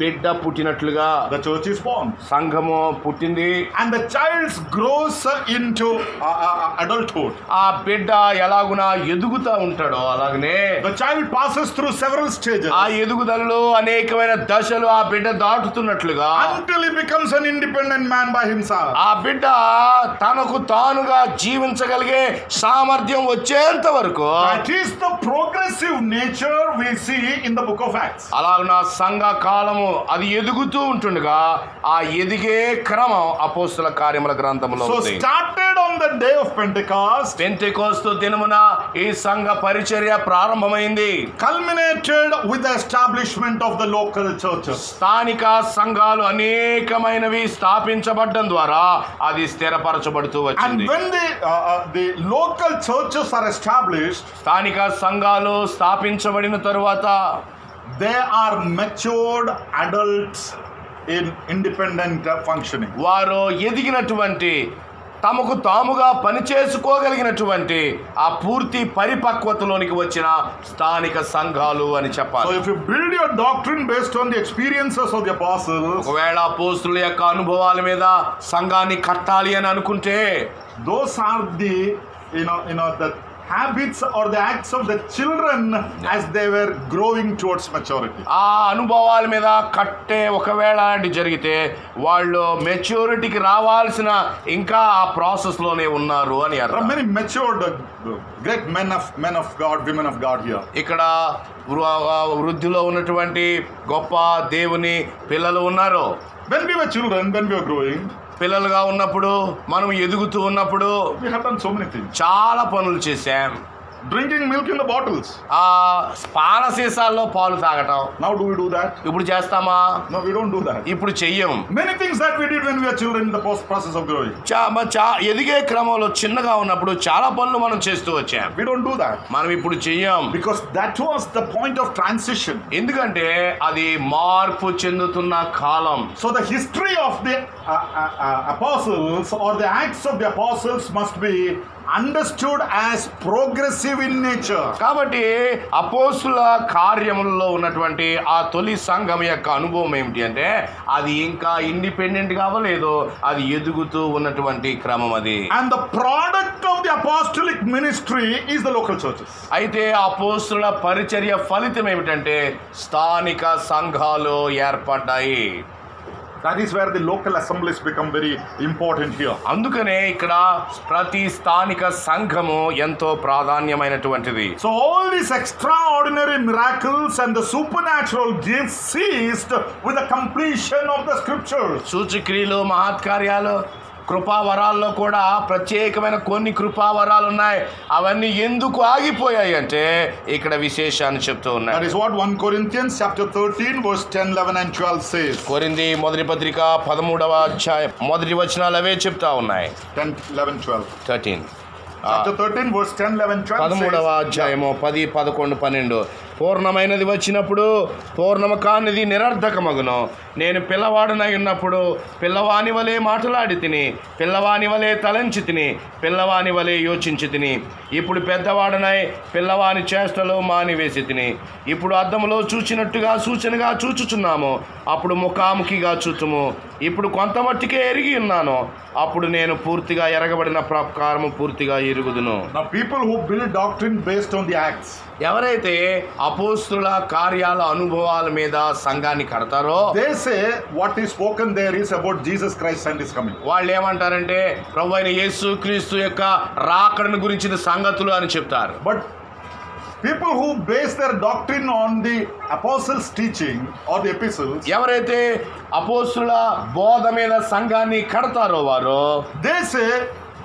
బిడ్డ పుట్టినట్లుగా the church is born, సంఘము పుట్టింది. and the child grows into adulthood. ఆ బిడ్డ ఎలాగునా ఎదుగుతా ఉంటాడో అలాగనే The child passes through several stages ఆ ఎదుగుదలలో అనేకమైన దశలు ఆ బిడ్డ దాటుతున్నట్లుగా until he becomes an independent man by himself. ఆ బిడ్డ తనకు తానుగా జీవించగలిగే సామర్థ్యం వచ్చేంత వరకు That is the progressive nature we see in the book of Acts. అలాగున సంఘ కాలము అది ఎదుగుతూ ఉంటుండగా ఆ ఎదిగే క్రమం అపోస్తుల కార్యముల గ్రంథములో So ఉంది. started on the day of Pentecost, Pentecost దినమున ఈ సంఘ పరిచర్య ప్రారంభమైంది. culminated with the establishment of the local churches. స్థానిక సంఘాలు అనేకమైనవి స్థాపించబడడం ద్వారా అది స్థిరపరచబడుతూ And వచ్చింది. when the local churches are established, స్థానిక సంఘాలు స్థాపించబడిన తరువాత they are matured adults in independent functioning. వారు ఎదిగినటువంటి తమకు తాముగా పనిచేసుకోగలిగినటువంటి ఆ పూర్తి పరిపక్వతలోనికి వచ్చిన స్థానిక సంఘాలు అని So చెప్పాలి. if you build your doctrine based on the experiences of the apostles, ఒకవేళ అపోస్తుల యొక్క అనుభవాల మీద సంఘాన్ని కట్టాలి అని అనుకుంటే those are the the habits or the acts of the children as they were growing towards maturity. ఆ అనుభవాల మీద కట్టే ఒకవేళ అది జరిగితే వాళ్ళు మెచ్యూరిటీకి రావాల్సిన ఇంకా ఆ ప్రాసెస్ లోనే ఉన్నారు అని There are అర్థం. many matured great men of God, women of God here. ఇక్కడ వృద్ధిలో ఉన్నటువంటి గొప్ప దేవుని పిల్లలు ఉన్నారు. When we were children, when we were growing, పిల్లలుగా ఉన్నప్పుడు మనం ఎదుగుతూ ఉన్నప్పుడు we have done so many things. చాలా పనులు చేశాం. Drinking milk in the bottles. ఆ పాల సీసాల్లో పాలు తాగటం Now do we do that? ఇప్పుడు చేస్తామా? No, we don't do that. ఇప్పుడు చెయ్యం. Many things that we did when we were children in the process of growing. ఎదిగే క్రమంలో చిన్నగా ఉన్నప్పుడు చాలా పనులు మనం చేస్తూ వచ్చాం. We don't do that. మనం ఇప్పుడు చెయ్యం. Because that was the point of transition. ఎందుకంటే అది మార్పు చెందుతున్న కాలం. So the history of the apostles or the acts of the apostles must be understood as progressive in nature. కాబట్టి అపోస్తుల కార్యములలో ఉన్నటువంటి ఆ తొలి సంఘం యొక్క అనుభవం ఏమిటి అంటే అది ఇంకా ఇండిపెండెంట్ గా అవ్వలేదు, అది ఎదుగుతూ ఉన్నటువంటి క్రమం అది. And the product of the apostolic ministry is the local churches. అయితే అపోస్తుల పరిచర్య ఫలితం ఏమిటంటే స్థానిక సంఘాలు ఏర్పడ్డాయి. That is where the local assemblies become very important here. అందుకనే ఇక్కడ ప్రతి స్థానిక సంఘము ఎంతో ప్రాధాన్యమైనటువంటిది. So all these extraordinary miracles and the supernatural gifts ceased with the completion of the scriptures. సూచక్రియలు మహత్కార్యాలు కృపావరాల్లో కూడా ప్రత్యేకమైన కొన్ని కృపావరాలు ఉన్నాయి. అవన్నీ ఎందుకు ఆగిపోయాయి అంటే ఇక్కడ విశేషాన్ని చెప్తూ ఉన్నాయి. That is what 1 Corinthians chapter 13 verse 10, 11 and 12 says. కొరింథీ మొదటి పత్రిక 13వ అధ్యాయం మొదటి వచనాలు అవే చెప్తా ఉన్నాయి. 10, 11, 12. 13 Chapter 13 verse 10, 11, 12 13వ says, అధ్యాయము 10, 11, 12 పూర్ణమైనది వచ్చినప్పుడు పూర్ణము కానిది నిరర్ధకమగును. నేను పిల్లవాడనై ఉన్నప్పుడు పిల్లవాని వలె మాట్లాడి తిని, పిల్లవాని వలె తలంచి తిని, పిల్లవాని వలె యోచించి తిని. ఇప్పుడు పెద్దవాడనై పిల్లవాని చేష్టలు మానివేసి తిని. ఇప్పుడు అద్దములో చూచినట్టుగా సూచనగా చూచుచున్నాము, అప్పుడు ముఖాముఖిగా చూచుము. ఇప్పుడు కొంత మట్టికే ఎరిగి ఉన్నాను, అప్పుడు నేను పూర్తిగా ఎరగబడిన ప్రకారము పూర్తిగా ఎరుగుదును. Now people who build doctrine based on the acts, ఎవరైతే అపోస్తుల కార్యాల అనుభవాల మీద సంఘాన్ని కడతారో, they say what is spoken there is about Jesus Christ and his coming. వాళ్ళు ఏమంటారంటే ప్రభువైన యేసు క్రీస్తు యొక్క రాకడను గురించిన సంగతులు అని చెప్తారు. But people who base their doctrine on the apostles' teaching or the epistles, ఎవరైతే అపోస్తుల బోధ మీద సంఘాన్ని కడతారో వారు, they say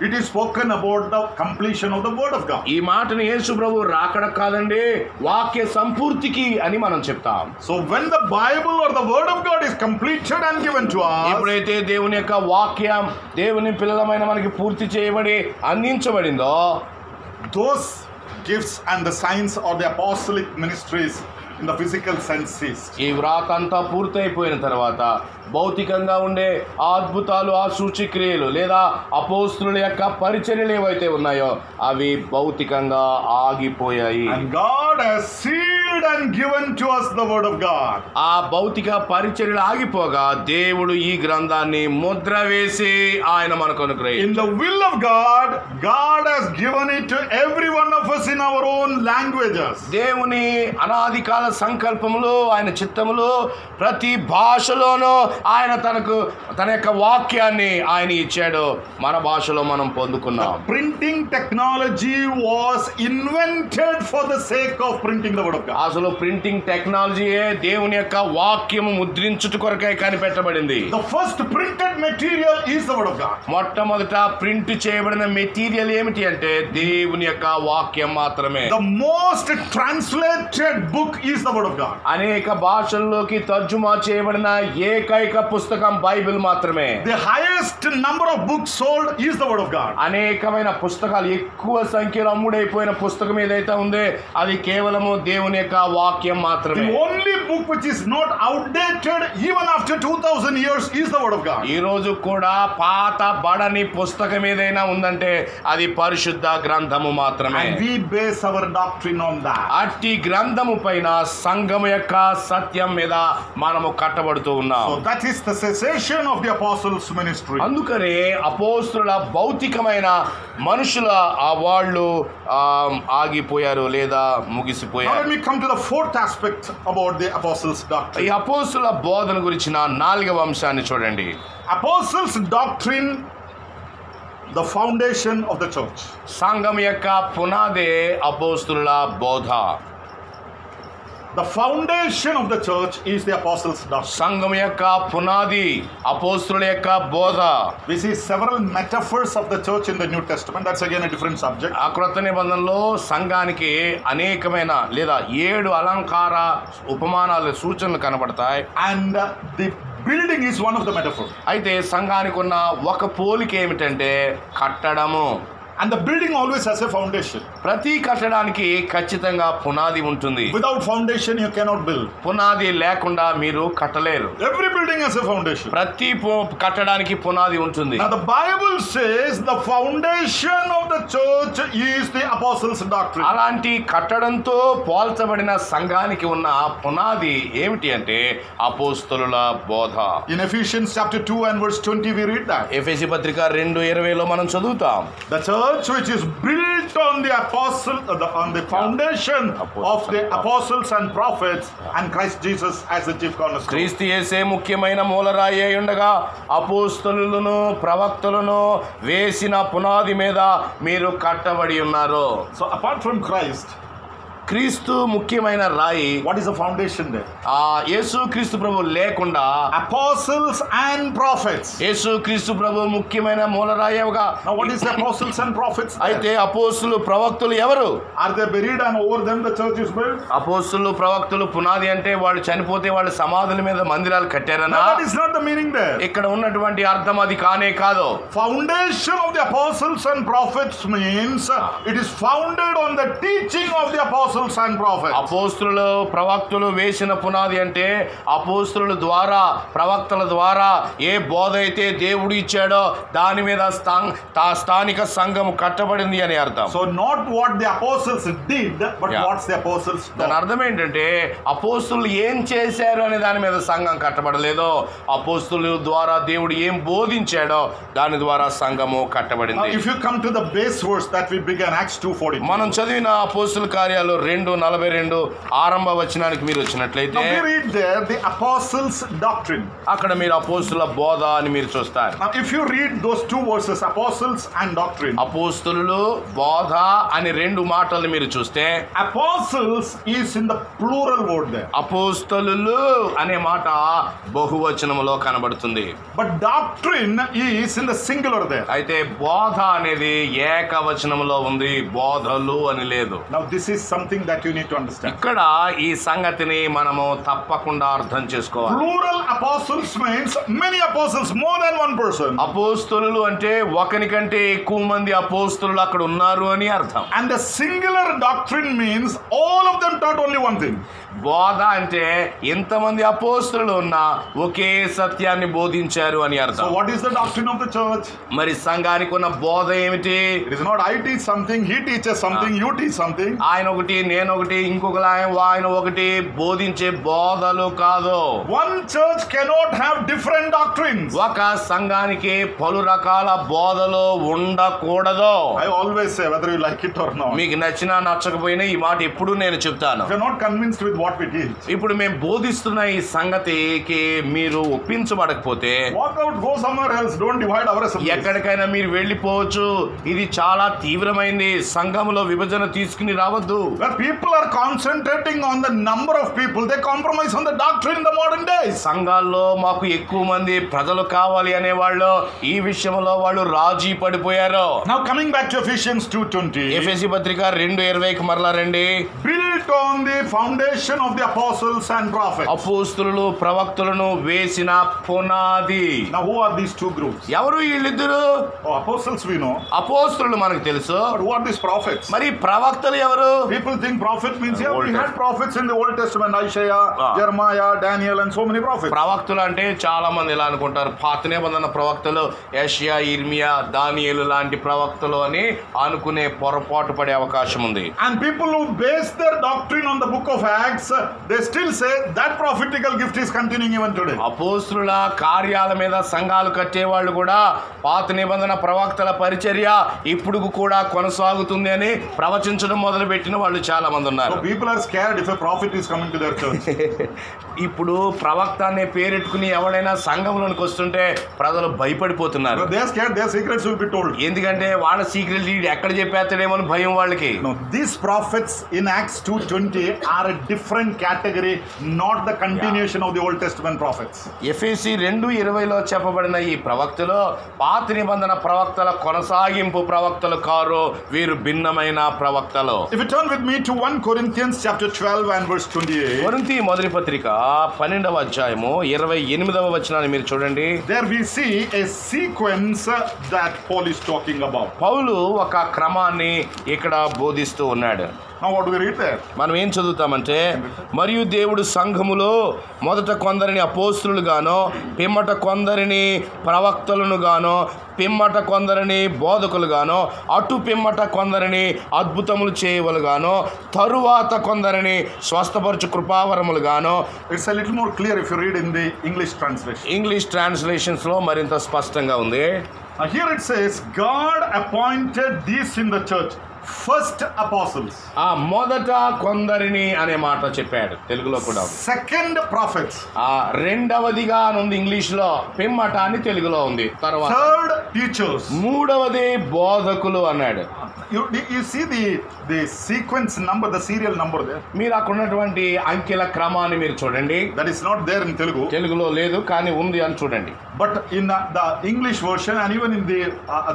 it is spoken about the completion of the word of God. ఈ మాటను యేసు ప్రభు రాకడ కాదండి, వాక్య సంపూర్తికి అని మనం చెప్తాం. So when the Bible or the word of God is completed and given to us, ఎప్పుడైతే దేవుని యొక్క వాక్యం దేవుని పిల్లలమైన మనకి పూర్తి చేయబడి అందించబడిందో, those gifts and the signs or the apostolic ministries in the physical sense ceased. ఈ వ్రాత అంతా పూర్తయిపోయిన తర్వాత భౌతికంగా ఉండే ఆ అద్భుతాలు, ఆ సూచక్రియలు లేదా అపోస్తుల యొక్క పరిచర్యలు ఏవైతే ఉన్నాయో అవి భౌతికంగా ఆగిపోయాయి. And God has sealed and given to us the word of God. ఆ భౌతిక పరిచర్యలు ఆగిపోగా దేవుడు ఈ గ్రంథాన్ని ముద్ర వేసి ఆయన మనకు అనుగ్రహించాడు. In the will of God, God has given it to every one of us in our own languages. దేవుని అనాది కాల సంకల్పములు, ఆయన చిత్తములు ప్రతి భాషలోనూ ఆయన తన యొక్క వాక్యాన్ని ఆయన ఇచ్చాడు. మన భాషలో మనం పొందుకున్నాం. Printing technology was invented for the sake of printing the word of God. అసలు ప్రింటింగ్ టెక్నాలజీయే దేవుని యొక్క వాక్యము ముద్రించుట కొరకై కనిపెట్టబడింది. The first printed material is the word of God. మొట్టమొదట ప్రింట్ చేయబడిన మెటీరియల్ ఏమిటి అంటే దేవుని యొక్క వాక్యం మాత్రమే. The most translated book is the word of God. అనేక భాషల్లోకి తర్జుమా చేయబడిన ఏకైక పుస్తకం బైబిల్ మాత్రమే. The highest number of books sold is the word of God. అనేకమైన పుస్తకాలు, ఎక్కువ సంఖ్యలో అమ్ముడైపోయిన పుస్తకం ఏదైతే ఉందో అది కేవలము దేవుని యొక్క వాక్యం మాత్రమే. The only book which is not outdated even after 2000 years is the word of God. ఈ రోజు కూడా పాత బడని పుస్తకం ఏదైనా ఉందంటే అది పరిశుద్ధ గ్రంథము మాత్రమే. And we base our doctrine on that. అట్టి గ్రంథము పైన సంఘము యొక్క సత్యం మీద మనము కట్టబడుతూ ఉన్నాం. So that is the cessation of the apostles' ministry. అందుకనే అపోస్తుల భౌతికమైన మనుషుల వాళ్ళు ఆగిపోయారు లేదా Now ముగిసిపోయారు. let me come to the fourth aspect about the apostles' ఈ doctrine. అపోస్తుల బోధన గురించిన 4వ అంశాన్ని చూడండి. Apostles' doctrine, the foundation of the church. సంఘం యొక్క పునాదే అపోస్తుల బోధ. The foundation of the church is the apostles' doctrine. సంఘం యొక్క పునాది అపోస్తుల యొక్క బోధ. We see several metaphors of the church in the New Testament. That's again a different subject. ఆ క్రొత్త నిబంధనలో సంఘానికి అనేకమైన లేదా 7 అలంకార ఉపమానాలు, సూచనలు కనబడతాయి. And the building is one of the metaphors. అయితే సంఘానికి ఉన్న ఒక పోలిక ఏమిటంటే కట్టడము. And the building always has a foundation. ప్రతి కట్టడానికి ఖచ్చితంగా పునాది ఉంటుంది. Without foundation you cannot build. పునాది లేకుండా మీరు కట్టలేరు. Every building has a foundation. ప్రతి కట్టడానికి పునాది ఉంటుంది. Now the Bible says the foundation of the church is the apostles' doctrine. అలాంటి కట్టడంతో పోల్చబడిన సంఘానికి ఉన్న పునాది ఏమిటి అంటే అపోస్తలుల బోధ. In Ephesians chapter 2 and verse 20 we read that. ఎఫెసీ పత్రిక 2:20లో మనం చదువుతాం. The church which is built on the foundation of the apostles and prophets and Christ Jesus as the chief cornerstone. క్రీస్తు యేసే ముఖ్యమైన మూలరాయి అయి ఉండగా అపోస్తలులను ప్రవక్తలను వేసిన పునాది మీద మీరు కట్టబడి ఉన్నారు. So apart from Christ, క్రీస్తు ముఖ్యమైన రాయి. what is the foundation there? యేసు క్రీస్తు ప్రభు లేకుండా Apostles and prophets. యేసు క్రీస్తు ప్రభు ముఖ్యమైన మూలరాయిగా. Now what is the apostles and prophets there? అయితే అపోస్తులు ప్రవక్తలు ఎవరు? Are they buried and over them the church is built? అపోస్తులు ప్రవక్తలు పునాది అంటే వాళ్ళు చనిపోతే వాళ్ళ సమాధుల మీద మందిరాలు కట్టారనా? No, that is not the meaning there. ఇక్కడ ఉన్నటువంటి అర్థం అది కానే కాదు. Foundation of the apostles and prophets means it is founded on the teaching of the apostles apostles and prophets. అపోస్తులు ప్రవక్తలు వేసిన పునాది అంటే అపోస్తుల ద్వారా ప్రవక్తల ద్వారా ఏ బోధ అయితే దేవుడు ఇచ్చాడో దాని మీద స్థానిక సంఘం కట్టబడింది అని అర్థం. So not what the apostles did, but what the apostles did. దాని అర్థం ఏంటంటే అపోస్తులు ఏం చేశారు అనే దాని మీద సంఘం కట్టబడలేదు, అపోస్తుల ద్వారా దేవుడు ఏం బోధించాడో దాని ద్వారా సంఘము కట్టబడింది. If you come to the base verse that we began, Acts 2:42. మనం చదివిన అపోస్తుల కార్యాలు 2:42 ఆరంభ వచనానికి మీరు వచ్చినట్లయితే Now we read there the apostles' doctrine. అక్కడ మీరు అపోస్తుల బోధ అని మీరు చూస్తారు. Now if you read those two verses, apostles and doctrine, అపోస్తులు బోధ అని రెండు మాటలు మీరు చూస్తే apostles is in the plural word there. అపోస్తలులు అనే మాట బహువచనములో కనబడుతుంది. But doctrine is in the singular there. అయితే బోధ అనేది ఏకవచనములో ఉంది, బోధలు అని లేదు. Now this is something that you need to understand. ఇక్కడ ఈ సంగతిని మనము తప్పకుండా అర్థం చేసుకోవాలి. Plural apostles means many apostles, more than one person. అపోస్తలులు అంటే ఒకని కంటే ఎక్కువ మంది అపోస్తలులు అక్కడ ఉన్నారు అని అర్థం. And the singular doctrine means all of them taught only one thing. బోధ అంటే ఎంతమంది అపోస్తలులు ఉన్నా ఒకే సత్యాన్ని బోధించారు అని అర్థం. So what is the doctrine of the church? మరి సంఘానికి ఉన్న బోధ ఏమిటి? It is not I teach something, he teaches something, you teach something. ఆయన ఒకటి నేను ఒకటి ఇంకొక ఆయన ఒకటి బోధించే బోధలు కాదు. One church cannot have different doctrines. ఒక సంఘానికి పలు రకాల బోధలు ఉండకూడదు. I always say, whether you like it or not, మీకు నచ్చినా నచ్చకపోయినా ఈ మాట ఎప్పుడు నేను చెప్తాను. if you are not convinced with what we teach, ఇప్పుడు మేము బోధిస్తున్న ఈ సంగతికి మీరు ఒప్పించబడకపోతే walk out, go somewhere else. Don't divide our assembly. ఎక్కడికైనా మీరు వెళ్ళిపోవచ్చు. ఇది చాలా తీవ్రమైంది. సంఘములో విభజన తీసుకుని రావద్దు. Where people are concentrating on the number of people, they compromise on the doctrine in the modern days. సంఘాల్లో మాకు ఎక్కువ మంది ప్రజలు కావాలి అనే వాళ్ళు ఈ విషయంలో వాళ్ళు రాజీ పడిపోయారు. Now coming back to Ephesians 2:20, ఎఫెసీ పత్రిక 2:20కి మరలా రండి. built on the foundation of the apostles and prophets. అపోస్తులు ప్రవక్తలను వేసిన పునాది. Now who are these two groups? ఎవరు వీళ్ళిద్దరు? Oh, apostles we know, అపోస్తులు మనకు తెలుసు. but who are these prophets? మరి ప్రవక్తలు ఎవరు? People think prophet means, yeah, Old we had prophets in the Old Testament, Isaiah, Jeremiah, Daniel, and so many prophets. ప్రవక్తలు అంటే చాలా మంది ఇలా అనుకుంటారు, పాత నిబంధన ప్రవక్తలు యెషయా, ఇర్మియా, దానియేలు లాంటి ప్రవక్తలు అని అనుకునే పొరపాటు పడే అవకాశం ఉంది. And people who base their doctrine on the book of Acts, they still say that prophetical gift is continuing even today. అపోస్తుల కార్యాల మీద సంఘాలు కట్టేవాళ్ళు కూడా పాత నిబంధన ప్రవక్తల పరిచర్య ఇప్పుడు కూడా కొనసాగుతుంది అని ప్రవచించడం మొదలు పెట్టిన వాళ్ళు చాలా మంది ఉన్నారు. So people are scared if a prophet is coming to their church. ఇప్పుడు ప్రవక్త అనే పేరెట్టుకుని ఎవడైనా సంఘంలోనికి వస్తుంటే ప్రజలు భయపడిపోతున్నారు. They are scared, their secrets will be told. ఎందుకంటే వాళ్ళ సీక్రెట్ ఎక్కడ చెప్పేస్తాడేమో అని భయం వాళ్ళకి. No, these prophets in Acts 2:20 are a different category, not the continuation of the Old Testament prophets. ఎఫెసీ 2:20లో చెప్పబడిన ఈ ప్రవక్తలు పాత నిబంధన ప్రవక్తల కొనసాగింపు ప్రవక్తలు కారు, వీరు భిన్నమైన ప్రవక్తలు. If you turn with me to 1 Corinthians chapter 12 and verse 28. కొరింథీ మొదటి పత్రిక 12వ అధ్యాయము 28వ వచనాన్ని మీరు చూడండి. There we see a sequence that Paul is talking about. పౌలు ఒక క్రమాన్ని ఇక్కడ బోధిస్తూ ఉన్నాడు. Now what do we read there? మనం ఏం చదువుతామంటే, మరియు దేవుడు సంఘములో మొదట కొందరిని అపోస్తులు గానో, పిమ్మట కొందరిని ప్రవక్తలను గానో, పిమ్మట కొందరిని బోధకులు గానో, అటు పిమ్మట కొందరిని అద్భుతములు చేయవలు గానో, తరువాత కొందరిని స్వస్థపరచు కృపావరములు గానో. It's a little more clear if you read in the English translation. English translations లో మరింత స్పష్టంగా ఉంది. Now here it says, God appointed these in the church, first apostles, ఆ మొదట కొందరిని అనే మాట చెప్పాడు, తెలుగులో కూడా ఉంది. second prophets, ఆ రెండవదిగా అని ఉంది ఇంగ్లీష్ లో, పిమ్మట అని తెలుగులో ఉంది. తర్వాత third teachers. మూడవది బోధకులు అన్నాడు. You see the sequence number, the serial number there. మీరు అక్కడ ఉన్నటువంటి అంకెల క్రమాన్ని మీరు చూడండి. That is not there in Telugu. తెలుగులో లేదు కానీ ఉంది అని చూడండి. But in the English version and even in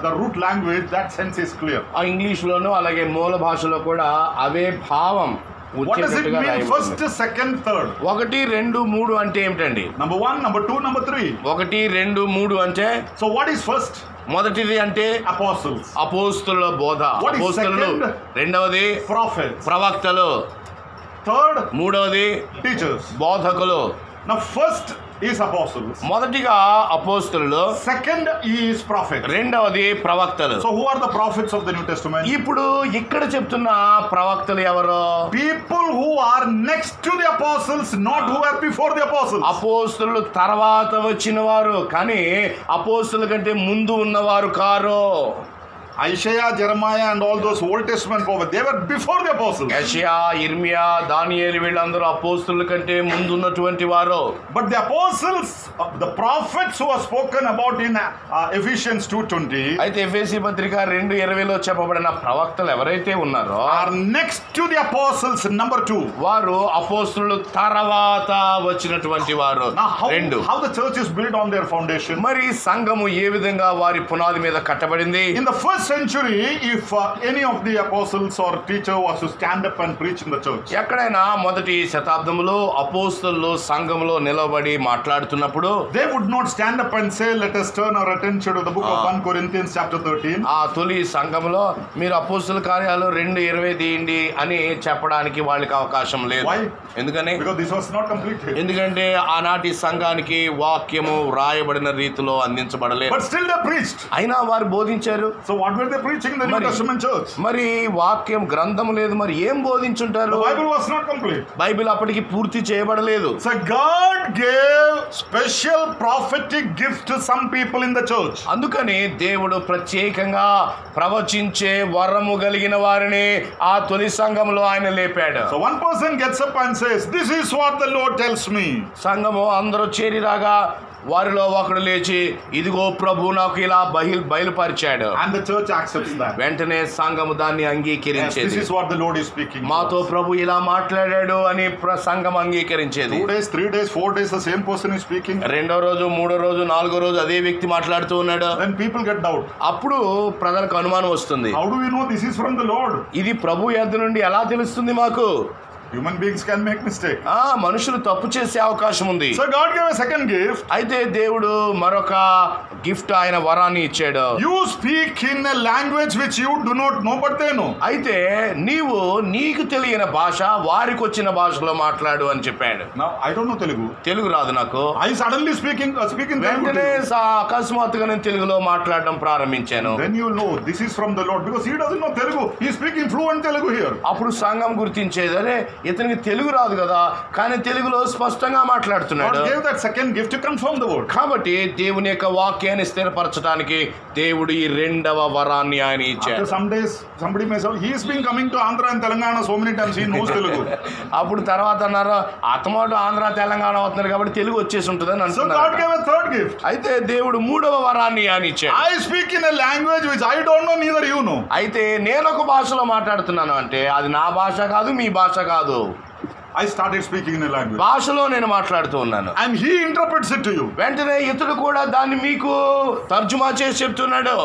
the root language, that sense is clear. ఆ ఇంగ్లీష్ లోను అలాగే మూల భాషలో కూడా అవే భావం What does it mean? First, second, third. 1, 2, 3 అంటే ఏమిటండి? Number 1, number 2, number 3. 1, 2, 3 అంటే So what is first? మొదటిది అంటే apostles. అపోస్తలుల బోధ, What is అపోస్తలులు. second? రెండవది Prophets. ప్రవక్తలు. Third, మూడవది teachers. బోధకులు. Now first is apostles. మొదటిగా అపోస్తలులు, Second is prophets. రెండవది ప్రవక్తలు. So who are the prophets of the New Testament? ఇప్పుడు ఇక్కడ చెప్తున్న ప్రవక్తలు ఎవరు? People who are next to the apostles, not who are before the apostles. అపోస్తలులు తర్వాత వచ్చిన వారు, కానీ అపోస్తలుల కంటే ముందు ఉన్నవారు car. Isaiah, Jeremiah and all those Old Testament prophets, they were before the apostles. యెషయా, ఇర్మియా, దానియేలు వీళ్ళందరూ అపోస్తలుల కంటే ముందు ఉన్నటువంటి వారు. But the apostles, the prophets who are spoken about in Ephesians 2:20 అయితే ఎఫెసీ పత్రిక 2:20లో చెప్పబడిన ప్రవక్తలు ఎవరైతే ఉన్నారో are next to the apostles, number 2. వారు అపోస్తలులు తర్వాత వచ్చినటువంటి వారు. Now రెండు. how the church is built on their foundation? మరి సంఘము ఏ విధంగా వారి పునాది మీద కట్టబడింది? In the first century, if any of the apostles or teacher was to stand up and preach in the church, ఎక్కడైనా మొదటి శతాబ్దంలో అపోస్తలులు సంఘములో నిలబడి మాట్లాడుతున్నప్పుడు they would not stand up and say, let us turn our attention to the book of 1 Corinthians chapter 13. ఆ తొలి సంఘములో మీరు అపోస్తలుల కార్యాలు 2:20 తీయండి అని చెప్పడానికి వాళ్ళకి అవకాశం లేదు. Why? ఎందుకని? Because this was not completed. ఎందుకంటే ఆనాటి సంఘానికి వాక్యము రాయబడిన రీతిలో అందించబడలేదు. But still they preached. అయినా వారు బోధించారు. So what were they preaching in the New Testament church? మరి వాక్యం గ్రంథం లేదు, మరి ఏం బోధించుంటారు? The Bible was not complete. Bible అప్పటికి పూర్తి చేయబడలేదు. So God gave special prophetic gift to some people in the church. అందుకని దేవుడు ప్రత్యేకంగా ప్రవచించే వరము కలిగిన వారిని ఆ తొలి సంఘంలో ఆయన లేపాడు. So one person gets up and says, this is what the Lord tells me. సంఘము అందరూ చేరిరాగా వారిలో ఒకడు లేచి, ఇదిగో ప్రభు నాకు ఇలా బయలుపరిచాడు. And the church accepts that. వెంటనే సంఘము దాన్ని Yes, అంగీకరించేది. this is what the Lord is speaking. మాతో ప్రభు ఇలా మాట్లాడాడు అని సంఘం అంగీకరించేది. 2 days, 3 days, 4 days, the same person is speaking. రెండో రోజు, మూడో రోజు, నాలుగో రోజు అదే వ్యక్తి మాట్లాడుతూ ఉన్నాడు. Then people get doubt. అప్పుడు ప్రజలకు అనుమానం వస్తుంది. How do we know this is from the Lord? ఇది ప్రభు యొద్ద నుండి ఎలా తెలుస్తుంది మాకు? Human beings can make mistake. మనుషులు తప్పు చేసే అవకాశం ఉంది. So God gave a second gift. అయితే దేవుడు మరొక గిఫ్ట్, ఆయన వరాన్ని ఇచ్చాడు. You speak in a language which you do not know, but they know. అయితే నీకు తెలియని భాష వారికి వచ్చిన భాషలో మాట్లాడు అని చెప్పాడు. Now I don't know Telugu. Telugu రాదు నాకు. I suddenly speaking Telugu. వెంటనే అకస్మాత్తుగా నేను తెలుగులో మాట్లాడడం ప్రారంభించాను. Then you know this is from the Lord, because he doesn't know Telugu. He is speaking fluent Telugu here. అప్పుడు సంఘం గుర్తించేది, అరే ఇతనికి తెలుగు రాదు కదా, కానీ తెలుగులో స్పష్టంగా మాట్లాడుతున్నాడు. God gave that second gift to confirm the word. కాబట్టి దేవుని యొక్క వాక్యాన్ని స్థిరపరచడానికి దేవుడు ఈ రెండవ వరాన్ని ఆయన ఇచ్చాడు. After some days somebody may say, he has been coming to Andhra and Telangana so many times, he knows Telugu. అప్పుడు తర్వాత అన్నారు, అతమాటు ఆంధ్ర తెలంగాణ అవుతున్నారు కాబట్టి తెలుగు వచ్చేసి ఉంటుంది అని So God అంటున్నారు. gave a third gift. అయితే దేవుడు మూడవ వరాన్ని ఆయన ఇచ్చాడు. I speak in a language which I don't know, neither you know. అయితే నేను ఒక భాషలో మాట్లాడుతున్నాను అంటే అది నా భాష కాదు, మీ భాష కాదు. I started speaking in a language. భాషలో నేను మాట్లాడుతూ ఉన్నాను. And he interprets it to you. వెంటనే ఇతడు కూడా దాన్ని మీకు తర్జుమా చేసి చెప్తున్నాడు.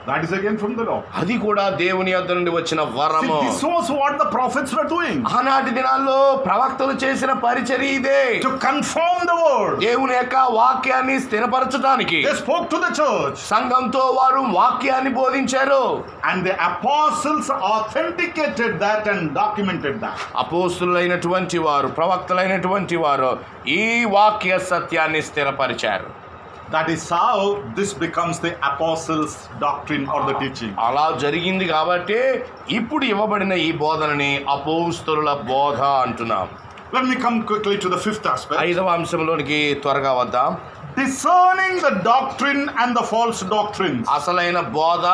That is again from the Lord. అది కూడా దేవుని యొద్ద నుండి వచ్చిన వరము. See, this was what the prophets were doing. ఆనాటి దినాల్లో ప్రవక్తలు చేసిన పరిచర్య ఇదే. To confirm the word. దేవుని యొక్క వాక్యాన్ని స్థిరపరచడానికి They spoke to the church. సంఘంతో వారు వాక్యాన్ని బోధించారు. And the apostles authenticated that and documented that. అపోస్తులైనటువంటి వారు, ప్రవక్తలైనటువంటి వారు ఈ వాక్య సత్యాన్ని స్థిరపరిచారు. That is how this becomes the apostles' doctrine or the teaching. అలా జరిగింది కాబట్టి ఇప్పుడు ఇవ్వబడిన ఈ బోధనని అపోస్తలుల బోధ అంటున్నాం. Let me come quickly to the fifth aspect. ఐదవ అంశంలోనికి త్వరగా వద్దాం. Discerning the doctrine and the false doctrines. అసలైన బోధ,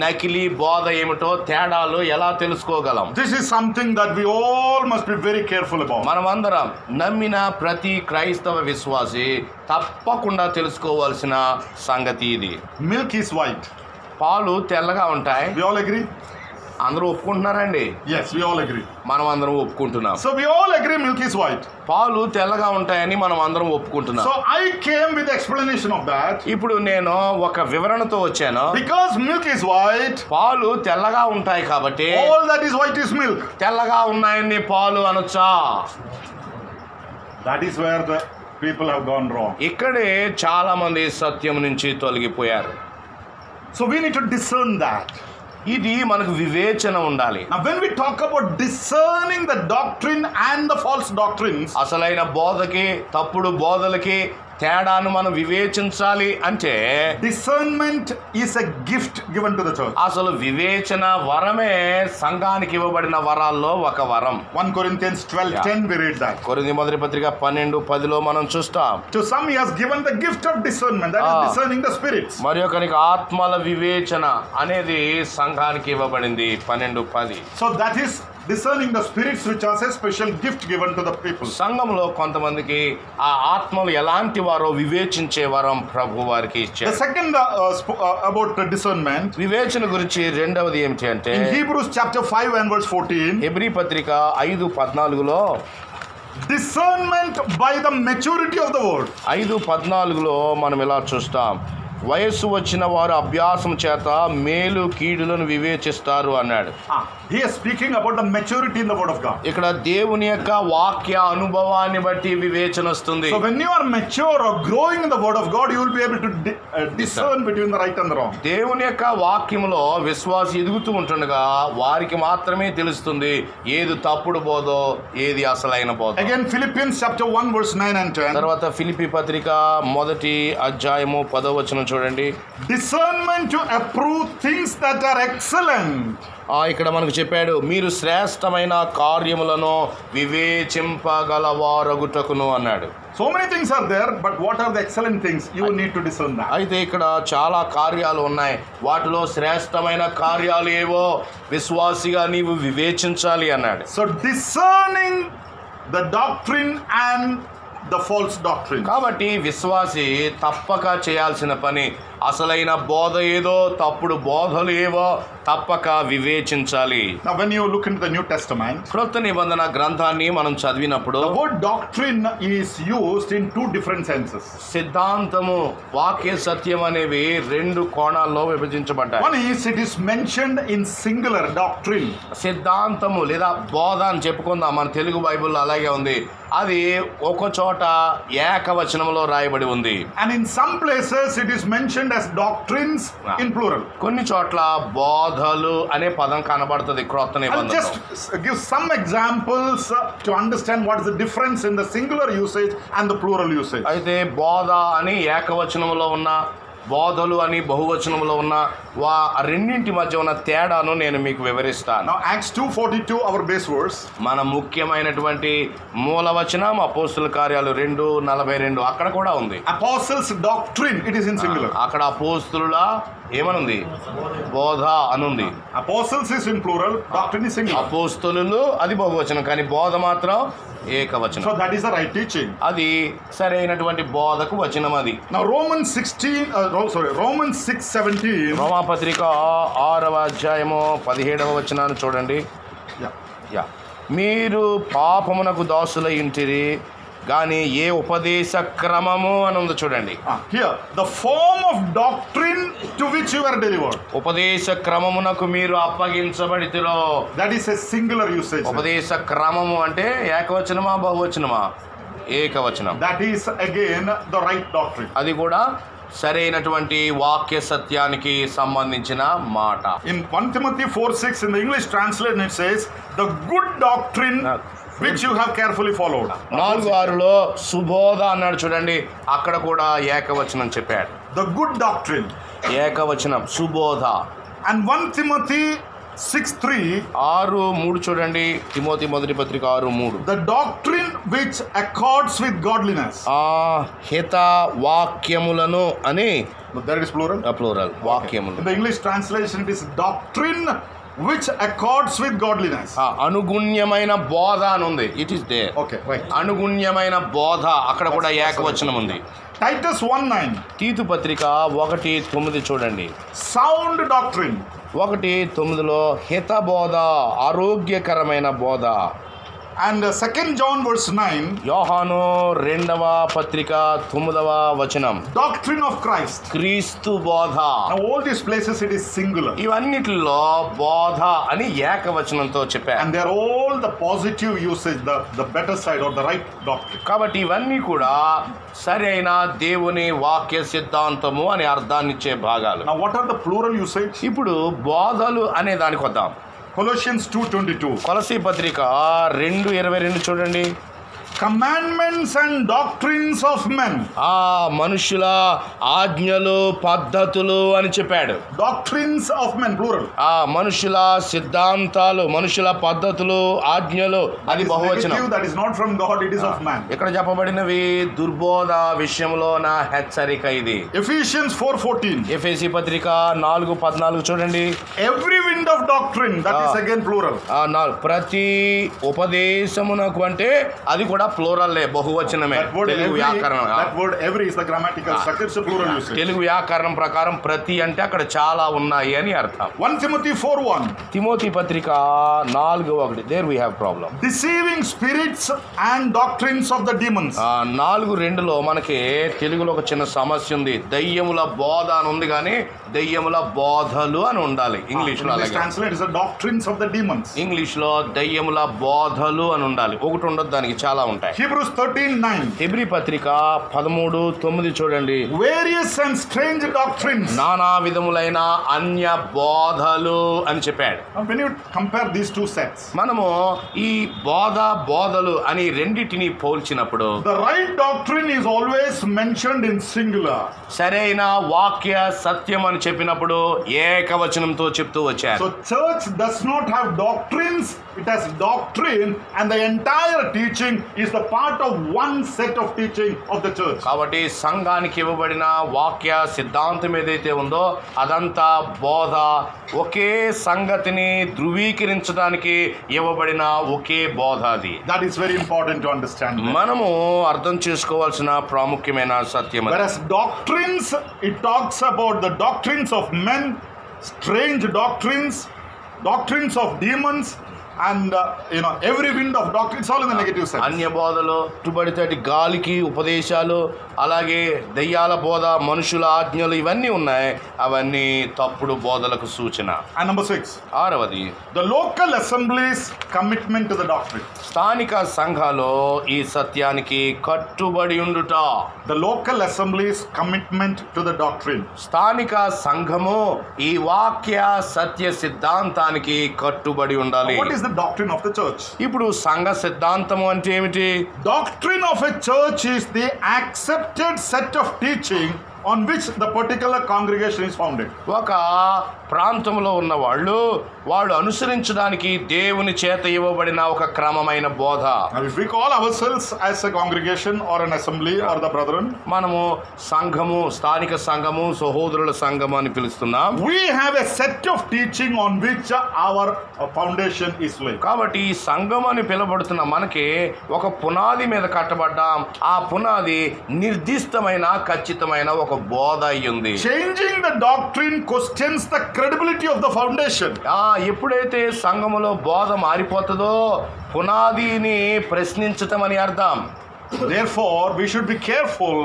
నకిలీ బోధ ఏమిటో తేడాలు ఎలా తెలుసుకోగలం? This is something that we all must be very careful about. మనమందరం నమ్మిన ప్రతి క్రైస్తవ విశ్వాసి తప్పకుండా తెలుసుకోవాల్సిన సంగతి ఇది. Milk is white. పాలు తెల్లగా ఉంటాయి. We all agree? అందరూ ఒప్పుకుంటున్నారండి? Yes, we all agree. మనం అందరం ఒప్పుకుంటున్నాం. So we all agree milk is white. పాలు తెల్లగా ఉంటాయని మనం అందరం ఒప్పుకుంటున్నాం. So I came with explanation of that. ఇప్పుడు నేను ఒక వివరణతో వచ్చాను. Because milk is white, పాలు తెల్లగా ఉంటాయి కాబట్టి all that is white is milk. తెల్లగా ఉన్నాయని పాలు అనొచ్చా? That is where the people have gone wrong. ఇక్కడే చాలా మంది సత్యం నుంచి తొలగిపోయారు. So we need to discern that. ఇది మనకు వివేచన ఉండాలి. Now when we talk about discerning the doctrine and the false doctrines, అసలైన బోధకి తప్పుడు బోధలకి తేడాను మనం వివేచించాలి అంటే discernment is a gift given to the church. అసలు వివేచన వరమే సంఘానికి ఇవ్వబడిన వరాల్లో ఒక వరం. 1 Corinthians 12:10 we read that. కొరింథీ మొదటి పత్రిక 12:10లో మనం చూస్తాం. To some he has given the gift of discernment, that is discerning the spirits. మరి ఒకనికి ఆత్మల వివేచన అనేది సంఘానికి ఇవ్వబడింది 12:10. So that is discerning the spirits, which was a special gift given to the people. సంఘంలో కొంతమందికి ఆ ఆత్మలు ఎలాంటి వారో వివేచించే వరం ప్రభు వారికి The ఇచ్చారు. second about discernment, వివేచన గురించి రెండవది ఏమిటి అంటే in Hebrews chapter 5 and verse 14, Hebrew పత్రిక 5:14లో discernment by the maturity of the word. 5:14లో మనం ఇలా చూస్తాం. వయస్సు వచ్చిన వారు అభ్యాసం చేత మేలు కీడులను వివేచిస్తారు అన్నాడు. He is speaking about the maturity in the word of God. ఇక్కడ దేవుని యొక్క వాక్య అనుభవాన్ని బట్టి వివేచన వస్తుంది. So when you are mature or growing in the word of God, you will be able to discern between the right and the wrong. దేవుని యొక్క వాక్యములో విశ్వాసి ఎదుగుతూ ఉంటుండగా వారికి మాత్రమే తెలుస్తుంది ఏది తప్పుడు బోధో ఏది అసలైన బోధ. Again Philippians chapter 1 verse 9 and 10. తర్వాత ఫిలిప్పీ పత్రిక 1:10 చూడండి. Discernment to approve things that are excellent. ఇక్కడ మనకు చెప్పాడు మీరు శ్రేష్టమైన కార్యములను వివేచింపగలవారగుటకును అన్నాడు. So many things are there, but what are the excellent things? You need to discern that. అయితే ఇక్కడ చాలా కార్యాలు ఉన్నాయి. వాటిలో శ్రేష్టమైన కార్యాలు ఏవో విశ్వాసిగా నీవు వివేచించాలి అన్నాడు. So discerning the doctrine and the false doctrine. కాబట్టి విశ్వాసి తప్పక చేయాల్సిన పని అసలైన బోధ ఏదో తప్పుడు బోధలు ఏవో తప్పక వివేచించాలి. Now when you look into the New Testament, క్రొత్త నిబంధన గ్రంథాన్ని మనం చదివినప్పుడు the word doctrine is used in two different senses. సిద్ధాంతము వాక్య సత్యం అనేవి రెండు కోణాల్లో విభజించబడ్డాయి. One is it is mentioned in singular doctrine. సిద్ధాంతము లేదా బోధ అని చెప్పుకుందాం, మన తెలుగు బైబిల్లో అలాగే ఉంది. అది ఒక చోట ఏకవచనంలో రాయబడి ఉంది. And in some places it is mentioned as doctrines in plural. కొన్ని చోట్ల బోధలు అనే పదం కనబడుతుంది క్రొత్త I'll నిబంధనలో. just give some examples to understand what is the difference in the singular usage and the plural usage. అయితే బోధ అని ఏకవచనంలో ఉన్న బోధలు అని బహువచనంలో ఉన్న రెండింటి మధ్య ఉన్న తేడాను నేను మీకు వివరిస్తాను. Now Acts 2:42 our base verse. మన ముఖ్యమైనటువంటి మూలవచనం అపోస్తుల కార్యాలు 2:42 అక్కడ కూడా ఉంది. Apostles doctrine, it is in singular. అక్కడ అపోస్తుల ఏమనుంది బోధ అనుంది. Apostles is in plural, doctrine is singular. అపోస్తులు అది బహువచనం కానీ బోధ మాత్రం ఏకవచనం. So that is the right teaching. అది సరైనటువంటి బోధకు వచనం అది. Now Romans 6:17. రోమాపత్రిక 6:17 చూడండి. Yeah. మీరు పాపమునకు దాసులై ఉంటిరి కానీ ఏ ఉపదేశ క్రమము అని ఉంది చూడండి. Here the form of doctrine to which you are delivered. ఉపదేశ క్రమమునకు మీరు అప్పగించబడితిరో. That is a singular usage. ఉపదేశ క్రమము అంటే ఏకవచనమా బహువచనమా? ఏకవచనం. That is again the right doctrine. అది కూడా సరైనటువంటి వాక్య సత్యానికి సంబంధించిన మాట. In 1 Timothy 4:6 in the English translation it says the good doctrine which you have carefully followed. 4:6లో సుబోధ అన్నాడు చూడండి, అక్కడ కూడా ఏకవచనం చెప్పాడు. The good doctrine. ఏకవచనం సుబోధ. And 1 Timothy 6:3 6:3 చూడండి. తిమోతి మొదటి పత్రిక 6:3 the doctrine which accords with godliness. హిత వాక్యములను అని There is plural. ప్లూరల్ వాక్యములు. In the English translation it is doctrine which accords with godliness. అనుగుణ్యమైన బోధ అని ఉంది. It is there. Okay, right. అనుగుణ్యమైన బోధ అక్కడ కూడా ఏకవచనం ఉంది. Titus 1:9 తీతు పత్రిక 1:9 చూడండి. sound doctrine. 1:9లో హిత బోధ ఆరోగ్యకరమైన బోధ. And 2 John verse 9, యోహాను 2వ పత్రిక 9వ వచనం, doctrine of Christ. క్రీస్తు బోధ. Now all these places it is singular. ఇవన్నిటిలో బోధ అని ఏకవచనంతో చెప్పారు. And they are all the positive usage, the better side or the right doctrine. కాబట్టి ఇవన్నీ కూడా సరైన దేవుని వాక్య సిద్ధాంతము అనే అర్థాన్నిచ్చే భాగాలు. Now what are the plural usage? ఇప్పుడు బోధలు అనే దానికి వద్దాం. Colossians 2:22. కొలసీ పత్రిక 2:22 చూడండి. Commandments and doctrines of men. ఆ మనుషుల ఆజ్ఞలు పద్ధతులు అని చెప్పాడు. Doctrines of men, plural. ఆ మనుషుల సిద్ధాంతాలు, మనుషుల పద్ధతులు, ఆజ్ఞలు అది బహువచనం. Negative, that is not from God, it is of man. ఇక్కడ చెప్పబడినవి దుర్బోధ విషయంలో నా హెచ్చరిక ఇది. Ephesians 4:14. ఎఫెసీ పత్రిక 4:14 చూడండి. Every wind of doctrine, that is again plural. ప్రతి ఉపదేశమునకు అంటే అది కూడా ప్లూరల్లే, బహువచనమే. తెలుగు వ్యాకరణం, that word every is the grammatical structure, it's a plural usage. Telugu వ్యాకరణం ప్రకారం ప్రతి అంటే అక్కడ చాలా ఉన్నాయి అని అర్థం. 1 Timothy 4:1. తిమోతి పత్రిక 4:1. There we have problem. Deceiving spirits and doctrines of the demons. 4:2లో మనకి తెలుగులో ఒక చిన్న సమస్య ఉంది. దయ్యముల బోధ అని ఉంది కానీ దయ్యముల బోధలు అని ఉండాలి. ఇంగ్లీష్ లో అలాగే translate is the doctrines of the demons. English లో దయ్యముల బోధలు అని ఉండాలి. ఒకటి ఉండదు, దానికి చాలా ఉంటాయి. Hebrews 13:9. హెబ్రీ పత్రిక 13:9 చూడండి. Various and strange doctrines. నానా విధములైన అన్య బోధలు అని చెప్పాడు. When you compare these two sets, మనము ఈ బోధలు అని రెండిటిని పోల్చినప్పుడు the right doctrine is always mentioned in singular. సరైన వాక్య సత్యం అని చెప్పినప్పుడు ఏకవచనంతో చెప్తూ వచ్చారు. So church does not have doctrines, it has doctrine, and the entire teaching is the part of one set of teaching of the church. కాబట్టి సంఘానికి ఇవ్వబడిన వాక్య సిద్ధాంతం ఏదైతే ఉందో అదంతా బోధ, ఒకే సంగతిని ధృవీకరించడానికి ఇవ్వబడిన ఒకే బోధ అది. That is very important to understand. మనము అర్థం చేసుకోవాల్సిన ప్రాముఖ్యమైన సత్యం. Whereas doctrines, it talks about the doctrines of men, strange doctrines, doctrines of demons, and every wind of doctrine, it's all in the negative sense. అన్య బోధలు, చుబడితటి గాలికి ఉపదేశాలు, అలాగే దయ్యాల బోధ, మనుషుల ఆజ్ఞలు ఇవన్నీ ఉన్నాయి. అవన్నీ తప్పుడు బోధలకు సూచన. And number 6, 6వది the local assemblies commitment to the doctrine. స్థానిక సంఘాలు ఈ సత్యానికి కట్టుబడి ఉండుట. The local assemblies commitment to the doctrine. స్థానిక సంఘము ఈ వాక్య సత్య సిద్ధాంతానికి కట్టుబడి ఉండాలి. What is the doctrine of the church? ఇప్పుడు సంఘ సిద్ధాంతము అంటే ఏమిటి? Doctrine of a church is the accepted set of teaching on which the particular congregation is founded. ఒక ప్రాంతంలో ఉన్న వాళ్ళు అనుసరించడానికి దేవుని చేత ఇవ్వబడిన ఒక క్రమమైన బోధ. Now if we call ourselves as a congregation or an assembly or the brethren, మనము సంఘము, స్థానిక సంఘము, సహోదరుల సంఘము అని పిలుస్తున్నాం. we have a set of teaching on which our foundation is laid. కాబట్టి ఈ సంఘం అని పిలువబడుతున్న మనకి ఒక పునాది మీద కట్టబడ్డాం. ఆ పునాది నిర్దిష్టమైన ఖచ్చితమైన ఒక బోధ అయ్యింది. Changing the doctrine questions the credibility of the foundation. ఎప్పుడైతే సంఘములో బోధ మారిపోతుందో పునాదిని ప్రశ్నించటం అని అర్థం. Therefore we should be careful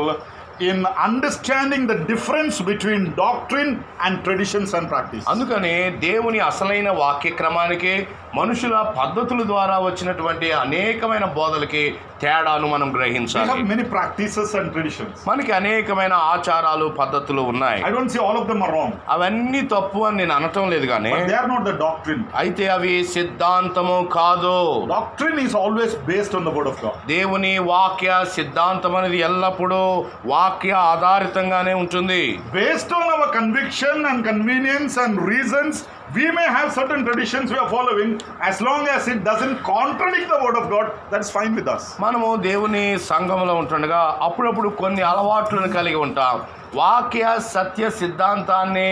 in understanding the difference between doctrine and traditions and practice. అందుకని దేవుని అసలైన వాక్య క్రమానికి మనుషుల పద్ధతుల ద్వారా వచ్చినటువంటి అనేకమైన బోధలకి తేడాను మనం We గ్రహించాలి. have many practices and traditions. మనకి అనేకమైన ఆచారాలు పద్ధతులు ఉన్నాయి. I don't say all of them are wrong, అవన్నీ తప్పు అని నేను అనటం లేదు కానీ but they are not the doctrine. అయితే అవి సిద్ధాంతము కాదు. Doctrine is always based on the word of God. దేవుని వాక్య సిద్ధాంతం అనేది ఎల్లప్పుడూ వాక్య ఆధారితంగానే ఉంటుంది. Based on our conviction and convenience and reasons, we may have certain traditions we are following. As long as it doesn't contradict the word of God, that's fine with us. మనము దేవుని సంఘంలో ఉంటుండగా అప్పుడప్పుడు కొన్ని అలవాట్లను కలిగి ఉంటాం. వాక్య సత్య సిద్ధాంతాన్ని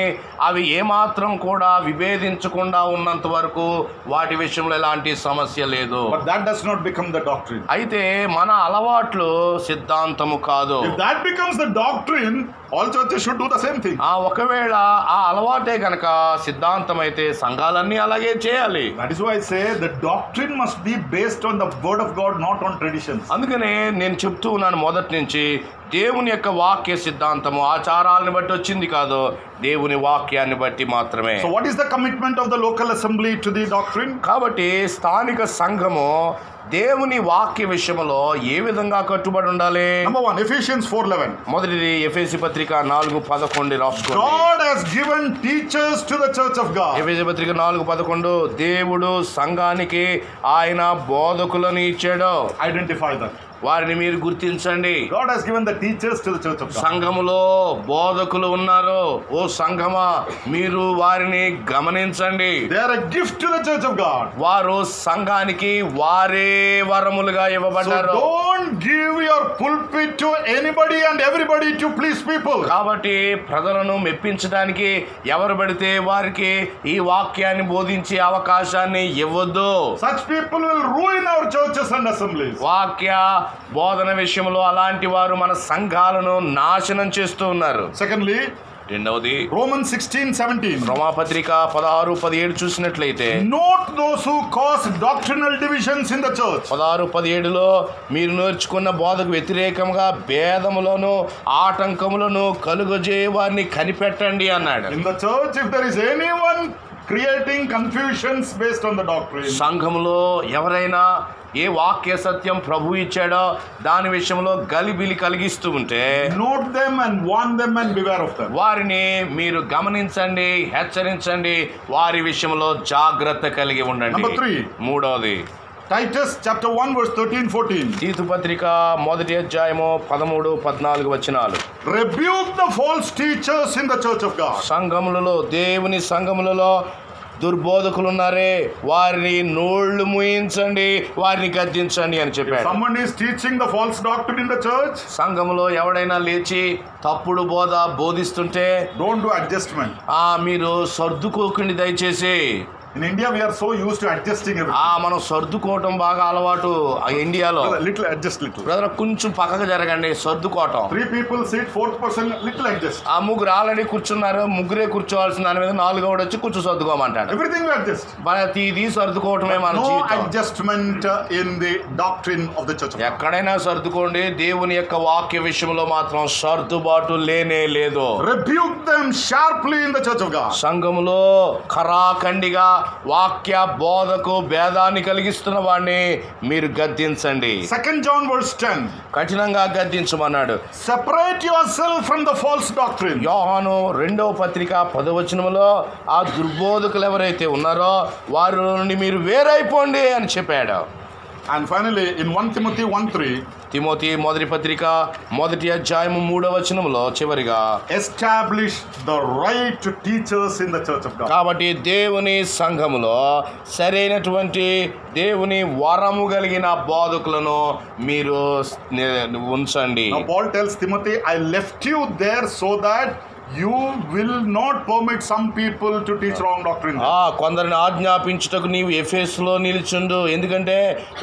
అవి ఏమాత్రం కూడా విభేదించకుండా ఉన్నంత వరకు వాటి విషయంలో ఎలాంటి సమస్య లేదు. But that does not become the doctrine. అయితే మన అలవాట్లు సిద్ధాంతము కాదు. If that becomes the doctrine, all churches should do the same thing. ఒకవేళ ఆ అలవాటే కనుక సిద్ధాంతం అయితే సంఘాలన్నీ అలాగే చేయాలి. That is why I say the doctrine must be based on the word of God, not on traditions. అందుకనే నేను చెప్తూ ఉన్నాను మొదటి నుంచి, దేవుని యొక్క వాక్య సిద్ధాంతము ఆచారాలను బట్టి వచ్చింది కాదు, దేవుని వాక్యాన్ని బట్టి మాత్రమే. So what is the commitment of the local assembly to the doctrine? కాబట్టి స్థానిక సంఘము దేవుని వాక్య విషయంలో ఏ విధంగా కట్టుబడి ఉండాలి? Number 1, Ephesians 4:11. మొదటిది ఎఫెసీ పత్రిక 4:11 రాసుకోండి. God has given teachers to the church of God. ఎఫెసీ పత్రిక 4:11 దేవుడు సంఘానికి ఆయన బోధకులను ఇచ్చాడు. Identify that. వారిని మీరు గుర్తించండి. God has given the teachers to the church of God. సంఘములో బోధకులు ఉన్నారు. ఓ సంఘమా, మీరు వారిని గమనించండి. They are a gift to the church of God. వారు సంఘానికి వారే వరములుగా So ఇవ్వబడ్డారు. don't give your pulpit to anybody and everybody to please people. కాబట్టి ప్రజలను మెప్పించడానికి ఎవరు పడితే వారికి ఈ వాక్యాన్ని బోధించే అవకాశాన్ని ఇవ్వద్దు. Such people will ruin our churches and assemblies. వాక్య బోధన విషయంలో అలాంటి వారు మన సంఘాలను నాశనం చేస్తూ ఉన్నారు. Secondly, రెండవది Romans 16:17. రోమాపత్రిక 16-17 చూసినట్లయితే, Note those who cause doctrinal divisions in the church. 16-17లో మీరు నేర్చుకున్న బోధకు వ్యతిరేకంగా భేదములను ఆటంకములను కలుగజే వారిని కనిపెట్టండి అన్నాడు. In the church, if there is anyone creating confusions based on the doctrine, సంఘములో ఎవరైనా ఏ వాక్య సత్యం ప్రభు ఇచ్చాడో దాని విషయంలో గలిబిలి కలిగిస్తూ ఉంటే note them and warn them and beware of them. వారిని మీరు గమనించండి, హెచ్చరించండి, వారి విషయంలో జాగ్రత్త కలిగి ఉండండి. Number 3. మూడవది Titus chapter 1 verse 13-14. తీతు పత్రిక 1వ అధ్యాయము 13-14 వచనాలు. Rebuke the false teachers in the church of God. సంఘములలో, దేవుని సంఘములలో దుర్బోధకులు ఉన్నారే, వారిని నోళ్లు మూయించండి, వారిని గద్దించండి అని చెప్పాడు. Someone is teaching the false doctrine in the church. సంఘములో ఎవడైనా లేచి తప్పుడు బోధ బోధిస్తుంటే Don't do adjustment. మీరు సర్దుకోకండి దయచేసి. In India, we are so used to adjusting everything. మనం సర్దుకోవటం బాగా అలవాటు ఇండియాలో. Little adjust little. బ్రదర్ కొంచెం పక్కకు జరగండి, సర్దుకోవటం. 3 people sit, 4th person little adjust. ముగ్గురు ఆల్రెడీ కూర్చున్నారు, ముగ్గురే కూర్చోవాల్సిన దాని మీద 4వ వచ్చి కూర్చో సర్దుకోమంటాడు. Everything we adjust. ప్రతిదీ సర్దుకోవటమే మన No జీవితం. adjustment in the doctrine of the church of God. ఎక్కడైనా సర్దుకోండి, దేవుని యొక్క వాక్య విషయంలో మాత్రం సర్దుబాటు లేనే లేదు. Rebuke them sharply in the church of God. సంఘములో ఖరాఖండిగా వాక్య బోధకు భేదాన్ని కలిగిస్తున్న వాడిని మీరు గద్దించండి. 2 John verse 10. కఠినంగా గద్దించమన్నాడు. Separate yourself from the false doctrine. యోహాను 2వ పత్రిక 10వ వచనములో ఆ దుర్బోధకులు ఎవరైతే ఉన్నారో వారి నుండి మీరు వేరైపోండి అని చెప్పాడు. And finally, in 1 Timothy 1:3, Timothy మొదటి పత్రిక 1వ అధ్యాయము 3వ వచనములో చివరిగా, establish the right teachers in the church of God. కాబట్టి దేవుని సంఘములో సరైనటువంటి దేవుని వరము కలిగిన బోధకులను మీరు ఉంచండి. Now Paul tells Timothy, I left you there so that you will not permit some people to teach wrong doctrine. కొందరిని ఆజ్ఞాపించుటకు నీవు ఎఫెసులో నిలుచుండు, ఎందుకంటే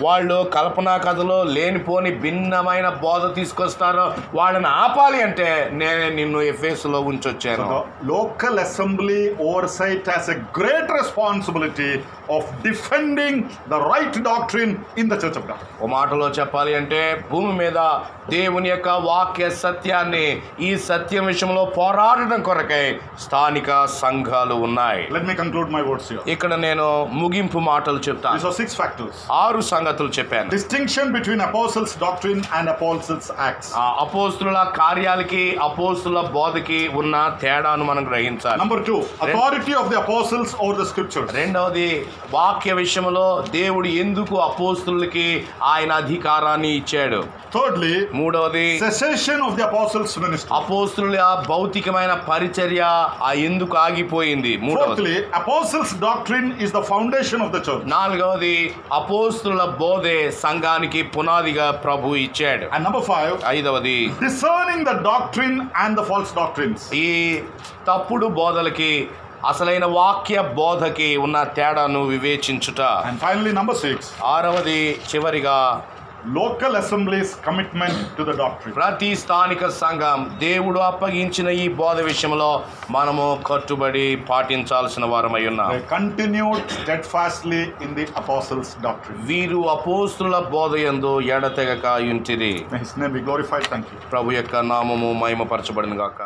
వాళ్ళు కల్పనా కథలో లేనిపోని భిన్నమైన బోధ తీసుకొస్తారు, వాళ్ళని ఆపాలి అంటే నేను నిన్ను ఎఫెసులో ఉంచొచ్చాను. So the local assembly oversight has a great responsibility of defending the right doctrine in the church of God. ఓ మాటలో చెప్పాలి అంటే భూమి మీద దేవుని యొక్క వాక్య సత్యాన్ని ఈ సత్యం విషయంలో పోరాడడం కొరకై స్థానిక సంఘాలు ఉన్నాయి. Let me conclude my words here. ఇక్కడ నేను ముగింపు మాటలు చెప్తాను. These are 6 factors. 6 సంగతులు చెప్పాను. Distinction between apostles' doctrine and apostles' acts. అపోస్తుల కార్యాలకి అపోస్తుల బోధకి ఉన్న తేడాను మనం గ్రహించాలి. Number 2, authority of the apostles over the scriptures. రెండవది వాక్య విషయంలో దేవుడు ఎందుకు అపోస్తులకి ఆయన అధికారాన్ని ఇచ్చాడు. Thirdly, మూడవది cessation of the apostles' ministry. అపోస్తుల భౌతికమైన రకమైన పరిచర్య ఎందుకు ఆగిపోయింది? మూడవది, Fourthly, apostles' doctrine is the foundation of the church. నాలుగవది, అపోస్తుల బోధే సంఘానికి పునాదిగా ప్రభు ఇచ్చాడు. And number 5, ఐదవది, discerning the doctrine and the false doctrines. ఈ తప్పుడు బోధలకి అసలైన వాక్య బోధకి ఉన్న తేడాను వివేచించుట. And finally, number 6, ఆరవది, చివరిగా local assemblies' commitment to the doctrine. ప్రతి స్థానిక సంఘం దేవుడు అప్పగించిన ఈ బోధ విషయంలో మనము కట్టుబడి పాటించాల్సిన వారమై ఉన్నాం. They continued steadfastly in the apostles' doctrine. వీరు అపోస్తుల బోధ యందు ఎడతెగక యుంటిరి. May His name be glorified. Thank you. ప్రభు యొక్క నామము మహిమపరచబడిన గాక.